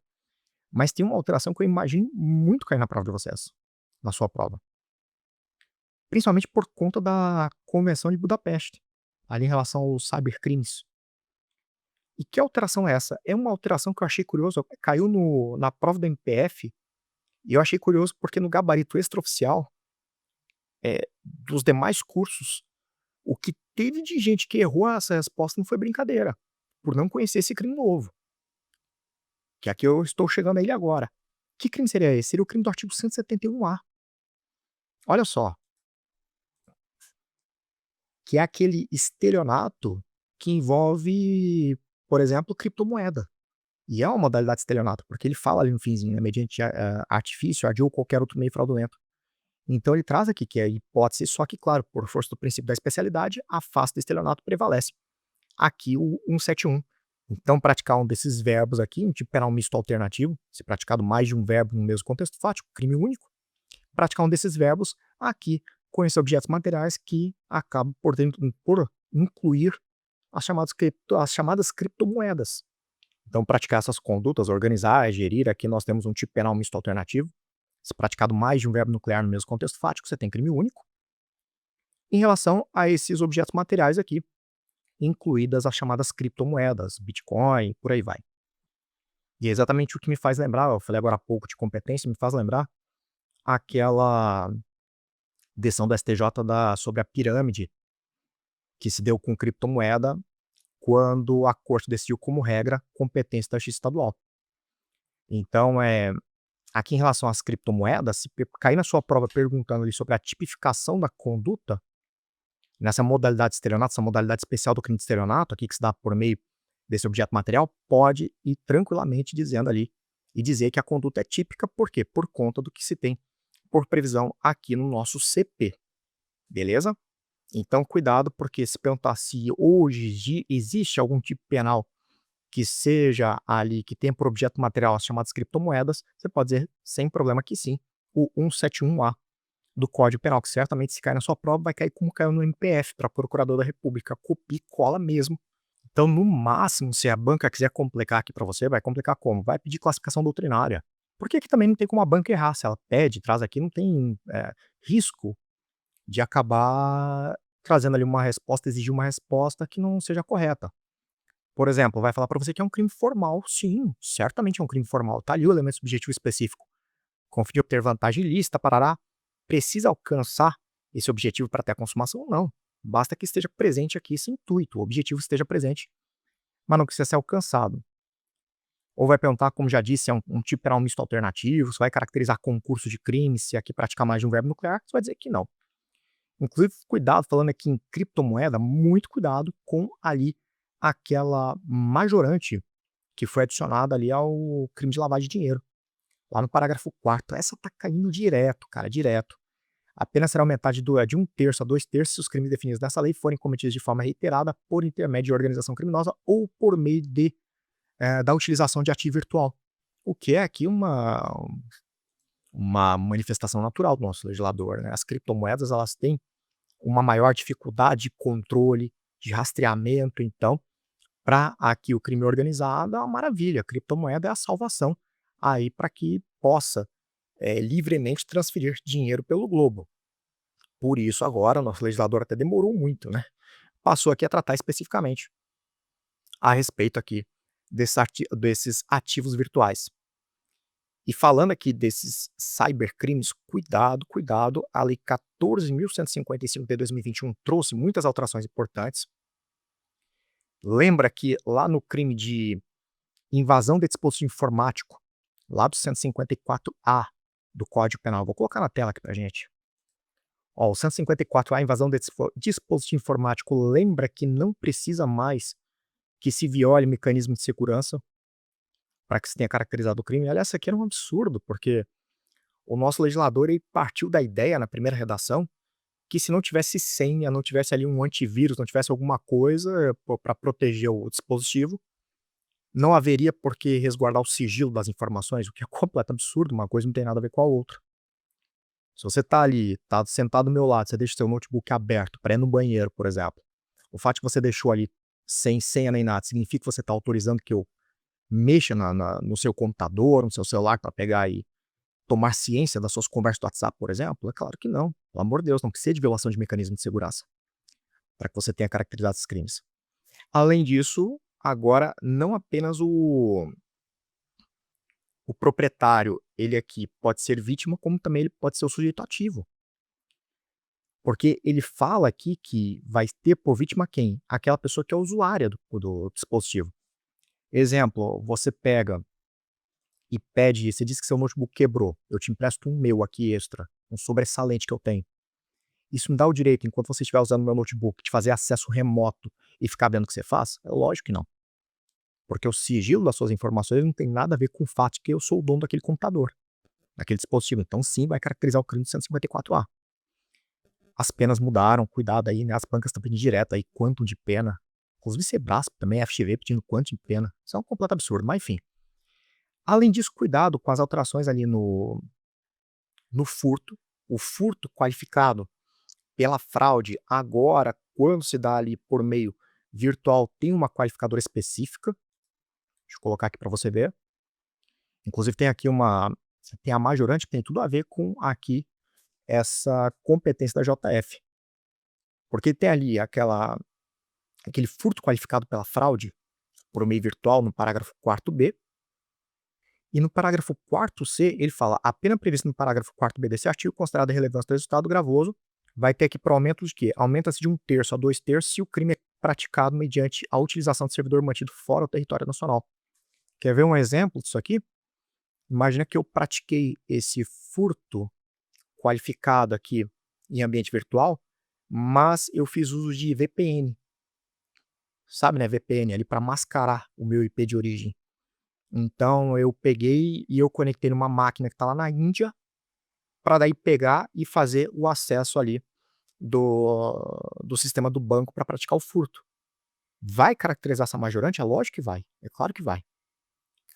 mas tem uma alteração que eu imagino muito cair na prova de vocês, na sua prova. Principalmente por conta da Convenção de Budapeste, ali em relação aos cybercrimes. E que alteração é essa? É uma alteração que eu achei curioso, caiu na prova do MPF, e eu achei curioso porque no gabarito extraoficial, dos demais cursos, o que teve de gente que errou essa resposta não foi brincadeira. por não conhecer esse crime novo, que aqui eu estou chegando a ele agora. Que crime seria esse? Seria o crime do artigo 171A. Olha só, que é aquele estelionato que envolve, por exemplo, criptomoeda. E é uma modalidade de estelionato, porque ele fala ali no finzinho, né, mediante artifício, ardil ou qualquer outro meio fraudulento. Então ele traz aqui que é a hipótese, só que, claro, por força do princípio da especialidade, a face do estelionato prevalece. Aqui o 171. Então, praticar um desses verbos aqui, um tipo penal misto alternativo, se praticado mais de um verbo no mesmo contexto fático, crime único, praticar um desses verbos aqui, conhecer objetos materiais que acabam por incluir as chamadas criptomoedas. Então, praticar essas condutas, organizar, gerir, aqui nós temos um tipo penal misto alternativo. Se praticado mais de um verbo nuclear no mesmo contexto fático, você tem crime único. Em relação a esses objetos materiais aqui, incluídas as chamadas criptomoedas, Bitcoin, por aí vai. E é exatamente o que me faz lembrar, eu falei agora há pouco de competência, me faz lembrar aquela decisão do STJ sobre a pirâmide que se deu com criptomoeda quando a corte decidiu como regra competência da justiça estadual. Então, aqui em relação às criptomoedas, se cair na sua prova perguntando ali sobre a tipificação da conduta, nessa modalidade de estelionato, essa modalidade especial do crime de estelionato, aqui que se dá por meio desse objeto material, pode ir tranquilamente dizendo ali e dizer que a conduta é típica, por quê? Por conta do que se tem por previsão aqui no nosso CP, beleza? Então, cuidado, porque se perguntar se hoje existe algum tipo penal que seja ali, que tenha por objeto material as chamadas criptomoedas, você pode dizer sem problema que sim, o 171A do Código Penal, que certamente se cair na sua prova, vai cair como caiu no MPF, para Procurador da República, copia e cola mesmo. Então, no máximo, se a banca quiser complicar aqui para você, vai complicar como? Vai pedir classificação doutrinária. Porque aqui também não tem como a banca errar, se ela pede, traz aqui, não tem risco de acabar trazendo ali uma resposta, exigir uma resposta que não seja correta. Por exemplo, vai falar para você que é um crime formal. Sim, certamente é um crime formal. Tá ali o elemento subjetivo específico. Com o fim de obter vantagem ilícita, parará. Precisa alcançar esse objetivo para ter a consumação? Não. Basta que esteja presente aqui esse intuito, o objetivo esteja presente, mas não precisa ser alcançado. Ou vai perguntar, como já disse, é um tipo penal misto alternativo, se vai caracterizar concurso de crime, se aqui praticar mais de um verbo nuclear, você vai dizer que não. Inclusive, cuidado, falando aqui em criptomoeda, muito cuidado com ali aquela majorante que foi adicionada ali ao crime de lavagem de dinheiro. Lá no parágrafo 4º, essa tá caindo direto, cara, direto. A pena será aumentada de 1/3 a 2/3 se os crimes definidos nessa lei forem cometidos de forma reiterada por intermédio de organização criminosa ou por meio da utilização de ativo virtual. O que é aqui uma manifestação natural do nosso legislador, né? As criptomoedas, elas têm uma maior dificuldade de controle, de rastreamento, então, para aqui o crime organizado é uma maravilha, a criptomoeda é a salvação aí para que possa livremente transferir dinheiro pelo globo. Por isso agora o nosso legislador até demorou muito, né, passou aqui a tratar especificamente a respeito aqui desses ativos virtuais. E falando aqui desses cybercrimes, cuidado, cuidado, a lei 14.155 de 2021 trouxe muitas alterações importantes. Lembra que lá no crime de invasão de dispositivo informático, lá do 154A do Código Penal, vou colocar na tela aqui pra gente. Ó, o 154A, invasão de dispositivo informático, lembra que não precisa mais que se viole mecanismo de segurança para que se tenha caracterizado o crime. Aliás, isso aqui era um absurdo, porque o nosso legislador ele partiu da ideia, na primeira redação, que se não tivesse senha, não tivesse ali um antivírus, não tivesse alguma coisa para proteger o dispositivo, não haveria por que resguardar o sigilo das informações, o que é completo absurdo, uma coisa não tem nada a ver com a outra. Se você tá ali, tá sentado do meu lado, você deixa seu notebook aberto para ir no banheiro, por exemplo, o fato de você deixou ali sem senha nem nada, significa que você está autorizando que eu mexa no seu computador, no seu celular para pegar e tomar ciência das suas conversas do WhatsApp, por exemplo? É claro que não. Pelo amor de Deus, não precisa de violação de mecanismo de segurança para que você tenha caracterizado esses crimes. Além disso, agora não apenas o proprietário, ele aqui pode ser vítima, como também ele pode ser o sujeito ativo. Porque ele fala aqui que vai ter por vítima quem? Aquela pessoa que é usuária do dispositivo. Exemplo, você pega e pede, você diz que seu notebook quebrou, eu te empresto um meu aqui extra, um sobressalente que eu tenho. Isso me dá o direito, enquanto você estiver usando o meu notebook, de fazer acesso remoto e ficar vendo o que você faz? É lógico que não. Porque o sigilo das suas informações não tem nada a ver com o fato de que eu sou o dono daquele computador, daquele dispositivo. Então sim, vai caracterizar o crime do 154A. As penas mudaram, cuidado aí, né, as bancas estão pedindo direto aí quanto de pena. Inclusive Sebrasp também, FGV pedindo quanto de pena. Isso é um completo absurdo, mas enfim. Além disso, cuidado com as alterações ali no furto. O furto qualificado pela fraude, agora, quando se dá ali por meio virtual, tem uma qualificadora específica. Deixa eu colocar aqui para você ver. Inclusive tem aqui tem a majorante que tem tudo a ver com aqui essa competência da JF. Porque tem ali aquele furto qualificado pela fraude, por meio virtual, no parágrafo 4º B, e no parágrafo 4º C, ele fala: a pena prevista no parágrafo 4º B desse artigo, considerada a relevância do resultado gravoso, vai ter aqui para aumento de quê? Aumenta-se de 1/3 a 2/3 se o crime é praticado mediante a utilização de servidor mantido fora do território nacional. Quer ver um exemplo disso aqui? Imagina que eu pratiquei esse furto qualificado aqui em ambiente virtual, mas eu fiz uso de VPN. Sabe, né, VPN ali para mascarar o meu IP de origem. Então eu peguei e eu conectei numa máquina que está lá na Índia, para daí pegar e fazer o acesso ali do sistema do banco para praticar o furto. Vai caracterizar essa majorante? É lógico que vai, é claro que vai.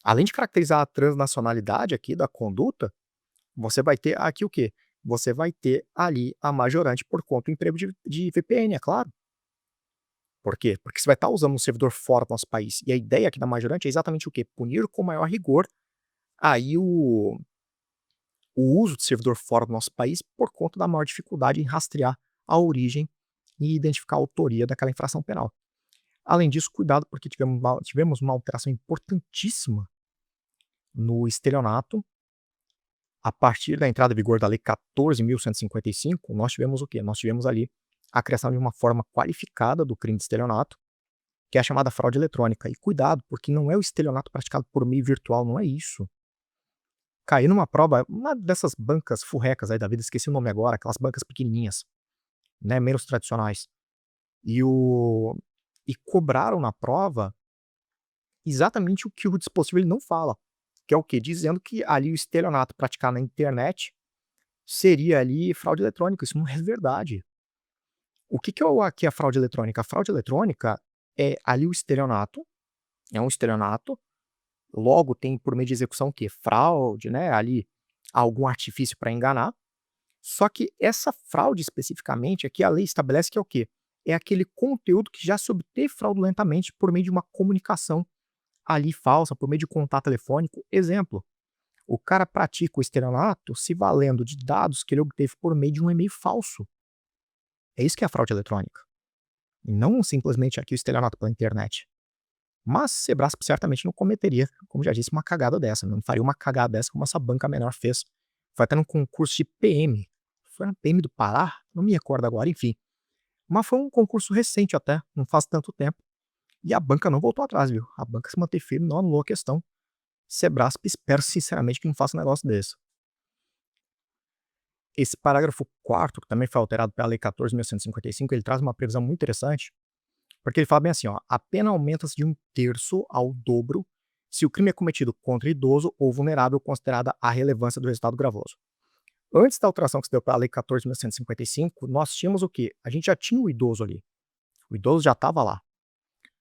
Além de caracterizar a transnacionalidade aqui da conduta, você vai ter aqui o quê? Você vai ter ali a majorante por conta do emprego de VPN, é claro. Por quê? Porque você vai estar usando um servidor fora do nosso país. E a ideia aqui da majorante é exatamente o quê? Punir com maior rigor aí o uso de servidor fora do nosso país por conta da maior dificuldade em rastrear a origem e identificar a autoria daquela infração penal. Além disso, cuidado, porque tivemos uma alteração importantíssima no estelionato. A partir da entrada em vigor da Lei 14.155, nós tivemos o quê? Nós tivemos ali a criação de uma forma qualificada do crime de estelionato, que é a chamada fraude eletrônica. E cuidado, porque não é o estelionato praticado por meio virtual, não é isso. Caí numa prova, uma dessas bancas furrecas aí da vida, esqueci o nome agora, aquelas bancas pequenininhas, né, menos tradicionais. E cobraram na prova exatamente o que o dispositivo ele não fala, que é o quê? Dizendo que ali o estelionato praticado na internet seria ali fraude eletrônica. Isso não é verdade. O que é aqui a fraude eletrônica? A fraude eletrônica é ali o estelionato, é um estelionato, logo tem por meio de execução o quê? Fraude, né, ali algum artifício para enganar. Só que essa fraude especificamente, aqui a lei estabelece que é o quê? É aquele conteúdo que já se obteve fraudulentamente por meio de uma comunicação ali falsa, por meio de contato telefônico. Exemplo, o cara pratica o estelionato se valendo de dados que ele obteve por meio de um e-mail falso. É isso que é a fraude eletrônica. E não simplesmente aqui o estelionato pela internet. Mas Sebrasp certamente não cometeria, como já disse, uma cagada dessa. Não faria uma cagada dessa como essa banca menor fez. Foi até num concurso de PM. Foi na PM do Pará? Não me recordo agora, enfim. Mas foi um concurso recente até, não faz tanto tempo. E a banca não voltou atrás, viu? A banca se manteve firme, não anulou a questão. Sebrasp, espero sinceramente que não faça um negócio desse. Esse parágrafo 4º, que também foi alterado pela Lei 14.155, ele traz uma previsão muito interessante, porque ele fala bem assim, ó, a pena aumenta-se de 1/3 ao dobro se o crime é cometido contra idoso ou vulnerável, considerada a relevância do resultado gravoso. Antes da alteração que se deu para a Lei 14.155, nós tínhamos o quê? A gente já tinha o idoso ali. O idoso já estava lá.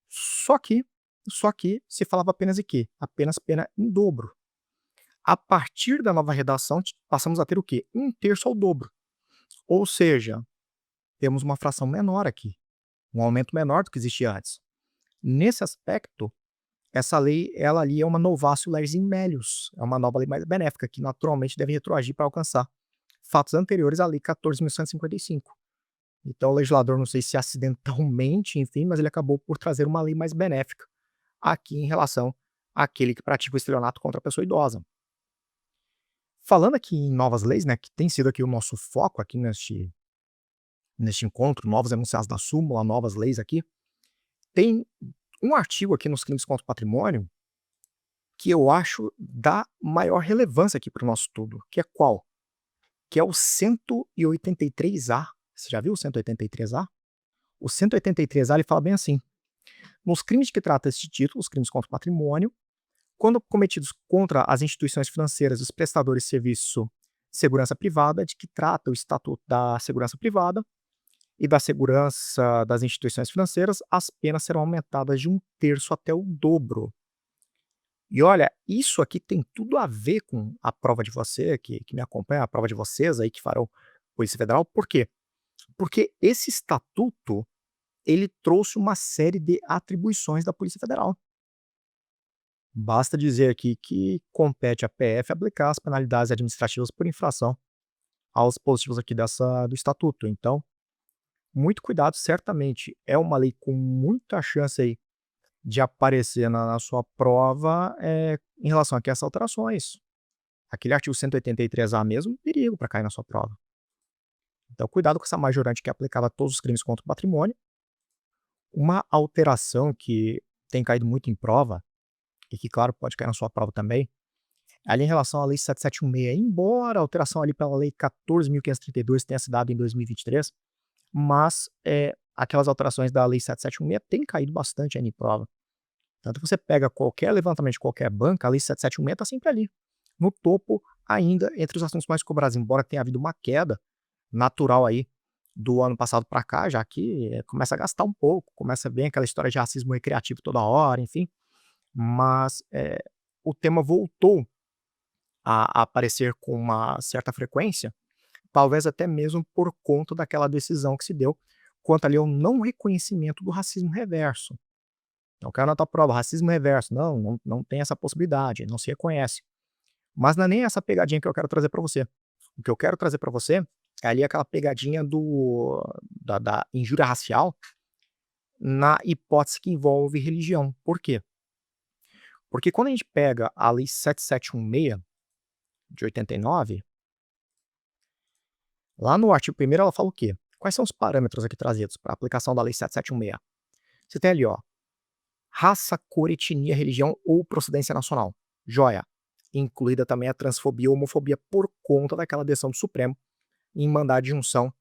Só que se falava apenas de quê? Apenas pena em dobro. A partir da nova redação, passamos a ter o quê? 1/3 ao dobro. Ou seja, temos uma fração menor aqui, um aumento menor do que existia antes. Nesse aspecto, essa lei, ela ali é uma novatio legis in melius, é uma nova lei mais benéfica, que naturalmente deve retroagir para alcançar fatos anteriores à Lei 14.155. Então o legislador, não sei se acidentalmente, enfim, mas ele acabou por trazer uma lei mais benéfica aqui em relação àquele que pratica o estelionato contra a pessoa idosa. Falando aqui em novas leis, né, que tem sido aqui o nosso foco aqui neste encontro, novos enunciados da súmula, novas leis aqui, tem um artigo aqui nos crimes contra o patrimônio que eu acho da maior relevância aqui para o nosso estudo, que é qual? Que é o 183A. Você já viu o 183A? O 183A ele fala bem assim: nos crimes de que trata este título, os crimes contra o patrimônio, quando cometidos contra as instituições financeiras e os prestadores de serviço de segurança privada, de que trata o Estatuto da Segurança Privada e da Segurança das Instituições Financeiras, as penas serão aumentadas de 1/3 até o dobro. E olha, isso aqui tem tudo a ver com a prova de você que me acompanha, a prova de vocês aí que farão Polícia Federal. Por quê? Porque esse estatuto, ele trouxe uma série de atribuições da Polícia Federal. Basta dizer aqui que compete à PF aplicar as penalidades administrativas por infração aos dispositivos aqui do estatuto. Então, muito cuidado, certamente é uma lei com muita chance aí de aparecer na sua prova, em relação aqui a essas alterações. Aquele artigo 183A mesmo, perigo para cair na sua prova. Então cuidado com essa majorante que é aplicada a todos os crimes contra o patrimônio. Uma alteração que tem caído muito em prova, e que claro pode cair na sua prova também, é ali em relação à lei 7716, embora a alteração ali pela lei 14.532 tenha se dado em 2023, mas, aquelas alterações da lei 7716 têm caído bastante aí em prova. Tanto que você pega qualquer levantamento de qualquer banca, a lei 7716 está sempre ali, no topo ainda entre os assuntos mais cobrados, embora tenha havido uma queda natural aí do ano passado para cá, já que começa a gastar um pouco, começa bem aquela história de racismo recreativo toda hora, enfim, mas, o tema voltou a aparecer com uma certa frequência, talvez até mesmo por conta daquela decisão que se deu quanto ali ao não reconhecimento do racismo reverso. Então caiu na tua prova, racismo reverso, não tem essa possibilidade, não se reconhece. Mas não é nem essa pegadinha que eu quero trazer para você. O que eu quero trazer para você é ali aquela pegadinha da injúria racial na hipótese que envolve religião. Por quê? Porque quando a gente pega a lei 7716 de 89, lá no artigo 1º ela fala o quê? Quais são os parâmetros aqui trazidos para a aplicação da lei 7716? Você tem ali, ó, raça, cor, etnia, religião ou procedência nacional. Joia. Incluída também a transfobia ou homofobia por conta daquela decisão do Supremo em mandado de junção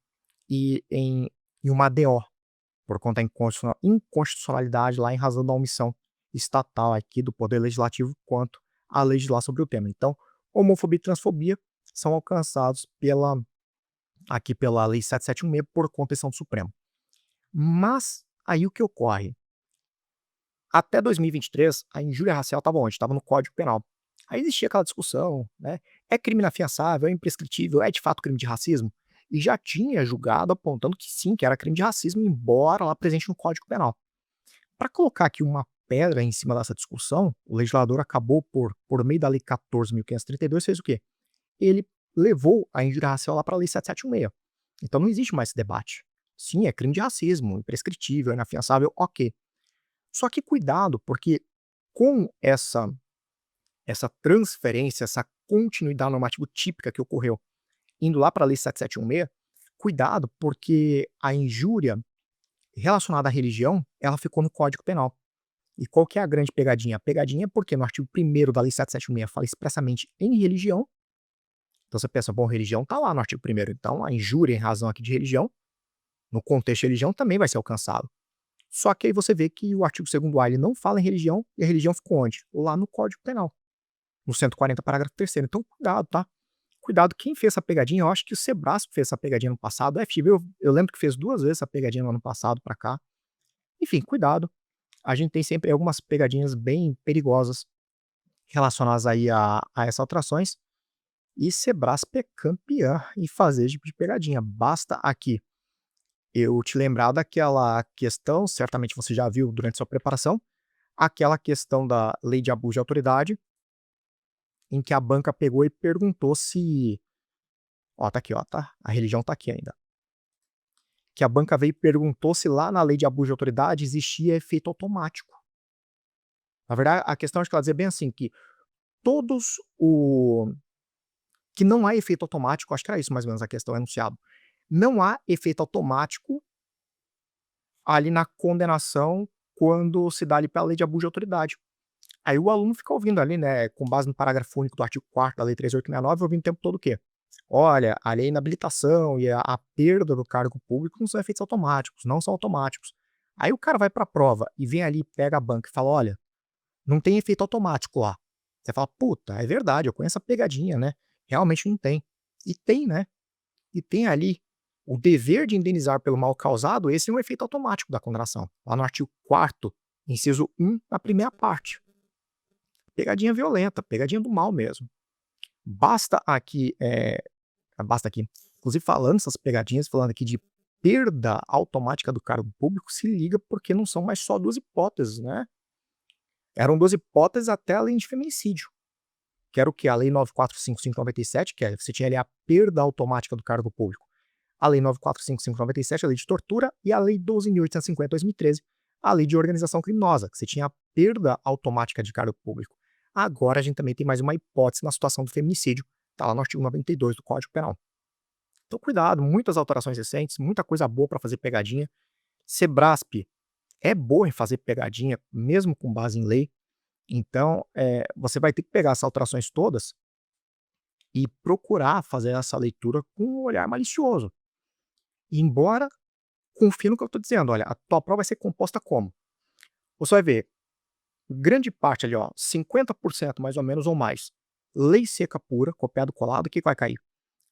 e em uma ADO, por conta da inconstitucionalidade lá em razão da omissão estatal aqui do Poder Legislativo quanto a legislar sobre o tema. Então, homofobia e transfobia são alcançados pela Lei 7716 por conta da decisão do Supremo. Mas aí o que ocorre? Até 2023, a injúria racial estava onde? Estava no Código Penal. Aí existia aquela discussão, né? É crime inafiançável, é imprescritível, é de fato crime de racismo? E já tinha julgado apontando que sim, que era crime de racismo, embora lá presente no Código Penal. Para colocar aqui uma pedra em cima dessa discussão, o legislador acabou por meio da Lei 14.532, fez o quê? Ele levou a injúria racial lá para a Lei 7716. Então não existe mais esse debate. Sim, é crime de racismo, imprescritível, inafiançável, ok. Só que cuidado, porque com essa transferência, essa continuidade normativa típica que ocorreu indo lá para a Lei 7716, cuidado, porque a injúria relacionada à religião, ela ficou no Código Penal. E qual que é a grande pegadinha? A pegadinha é porque no artigo 1º da Lei 7716 fala expressamente em religião. Então você pensa, bom, religião está lá no artigo 1º, então a injúria em razão aqui de religião, no contexto de religião, também vai ser alcançado. Só que aí você vê que o artigo 2º-A ele não fala em religião, e a religião ficou onde? Lá no Código Penal, no 140, parágrafo 3º. Então cuidado, tá? Cuidado, quem fez essa pegadinha, eu acho que o Sebrasp fez essa pegadinha no passado, a FGV eu lembro que fez 2 vezes essa pegadinha no ano passado para cá. Enfim, cuidado, a gente tem sempre algumas pegadinhas bem perigosas relacionadas aí a essas alterações, e Sebrasp é campeã em fazer esse tipo de pegadinha. Basta aqui eu te lembrar daquela questão, certamente você já viu durante sua preparação, aquela questão da lei de abuso de autoridade, em que a banca pegou e perguntou se ó, tá aqui, ó, tá? A religião tá aqui ainda. Que a banca veio e perguntou se lá na lei de abuso de autoridade existia efeito automático. Na verdade, a questão acho que ela dizia bem assim, que todos o que não há efeito automático, acho que era isso mais ou menos a questão enunciado. Não há efeito automático ali na condenação quando se dá ali pela lei de abuso de autoridade. Aí o aluno fica ouvindo ali, né, com base no parágrafo único do artigo 4º da lei 3869, ouvindo o tempo todo o quê? Olha, a lei inabilitação e a perda do cargo público não são efeitos automáticos, não são automáticos. Aí o cara vai para a prova e vem ali, pega a banca e fala: "Olha, não tem efeito automático lá". Você fala: "Puta, é verdade, eu conheço a pegadinha, né, realmente não tem". E tem, né, e tem ali o dever de indenizar pelo mal causado, esse é um efeito automático da condenação, lá no artigo 4º, inciso 1, na primeira parte. Pegadinha violenta, pegadinha do mal mesmo. Basta aqui, basta aqui, inclusive falando essas pegadinhas, falando aqui de perda automática do cargo público, se liga porque não são mais só 2 hipóteses, né. Eram 2 hipóteses até a lei de feminicídio, que era o quê? A lei 9455/97, que é você tinha ali a perda automática do cargo público. A lei 9455/97, a lei de tortura, e a lei 12.850/2013, a lei de organização criminosa, que você tinha a perda automática de cargo público. Agora a gente também tem mais uma hipótese na situação do feminicídio, tá lá no artigo 92 do Código Penal. Então cuidado, muitas alterações recentes, muita coisa boa para fazer pegadinha. Sebrasp é boa em fazer pegadinha, mesmo com base em lei. Então, você vai ter que pegar essas alterações todas e procurar fazer essa leitura com um olhar malicioso. Embora confie no que eu estou dizendo, olha, a tua prova vai ser composta como? Você vai ver, grande parte ali, ó, 50% mais ou menos ou mais, lei seca pura, copiado colado, o que vai cair?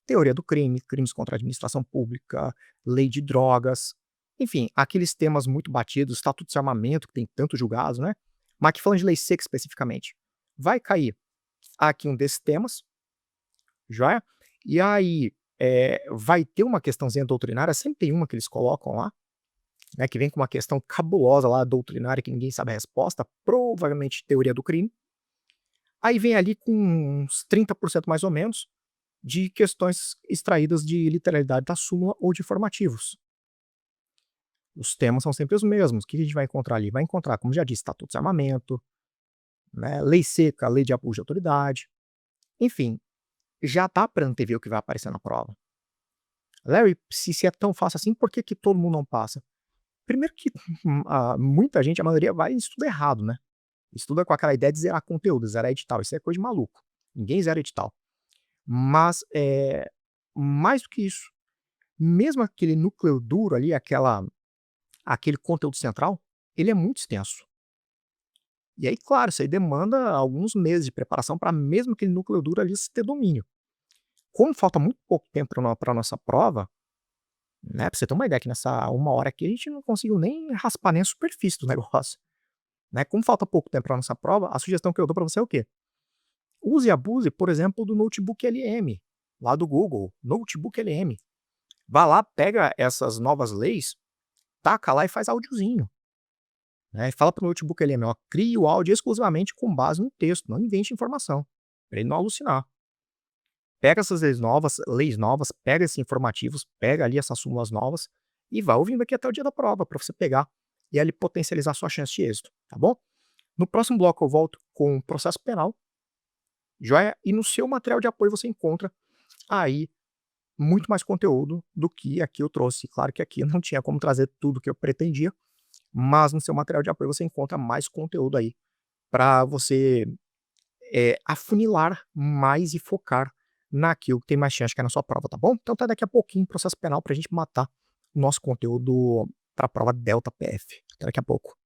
Teoria do crime, crimes contra a administração pública, lei de drogas, enfim, aqueles temas muito batidos, estatuto de armamento, que tem tantos julgados, né? Mas aqui falando de lei seca especificamente, vai cair aqui um desses temas, joia? E aí, vai ter uma questãozinha doutrinária, sempre tem uma que eles colocam lá, né, que vem com uma questão cabulosa lá, doutrinária, que ninguém sabe a resposta, provavelmente teoria do crime. Aí vem ali com uns 30% mais ou menos, de questões extraídas de literalidade da súmula ou de formativos. Os temas são sempre os mesmos. O que a gente vai encontrar ali? Vai encontrar, como já disse, estatuto de armamento, né, lei seca, lei de abuso de autoridade. Enfim, já dá para antever o que vai aparecer na prova. Larry, se é tão fácil assim, por que que todo mundo não passa? Primeiro que muita gente, a maioria vai e estuda errado, né? Estuda com aquela ideia de zerar conteúdo, zerar edital. Isso é coisa de maluco. Ninguém zera edital. Mas, mais do que isso, mesmo aquele núcleo duro ali, aquele conteúdo central, ele é muito extenso. E aí, claro, isso aí demanda alguns meses de preparação para mesmo aquele núcleo duro ali se ter domínio. Como falta muito pouco tempo para a nossa prova, né, pra você ter uma ideia que nessa 1 hora aqui a gente não conseguiu nem raspar nem a superfície do negócio, né. Como falta pouco tempo para a nossa prova, a sugestão que eu dou para você é o quê? Use e abuse, por exemplo, do Notebook LM, lá do Google, Notebook LM. Vá lá, pega essas novas leis, taca lá e faz áudiozinho, né, e fala para o Notebook LM: "Ó, crie o áudio exclusivamente com base no texto, não invente informação", para ele não alucinar. Pega essas leis novas, pega esses informativos, pega ali essas súmulas novas e vai ouvindo aqui até o dia da prova, para você pegar e ali potencializar sua chance de êxito, tá bom? No próximo bloco eu volto com o processo penal, joia? E no seu material de apoio você encontra aí muito mais conteúdo do que aqui eu trouxe. Claro que aqui não tinha como trazer tudo que eu pretendia, mas no seu material de apoio você encontra mais conteúdo aí para você, afunilar mais e focar naquilo que tem mais chance que é na sua prova, tá bom? Então até daqui a pouquinho, processo penal, para a gente matar o nosso conteúdo para a prova Delta PF. Até daqui a pouco.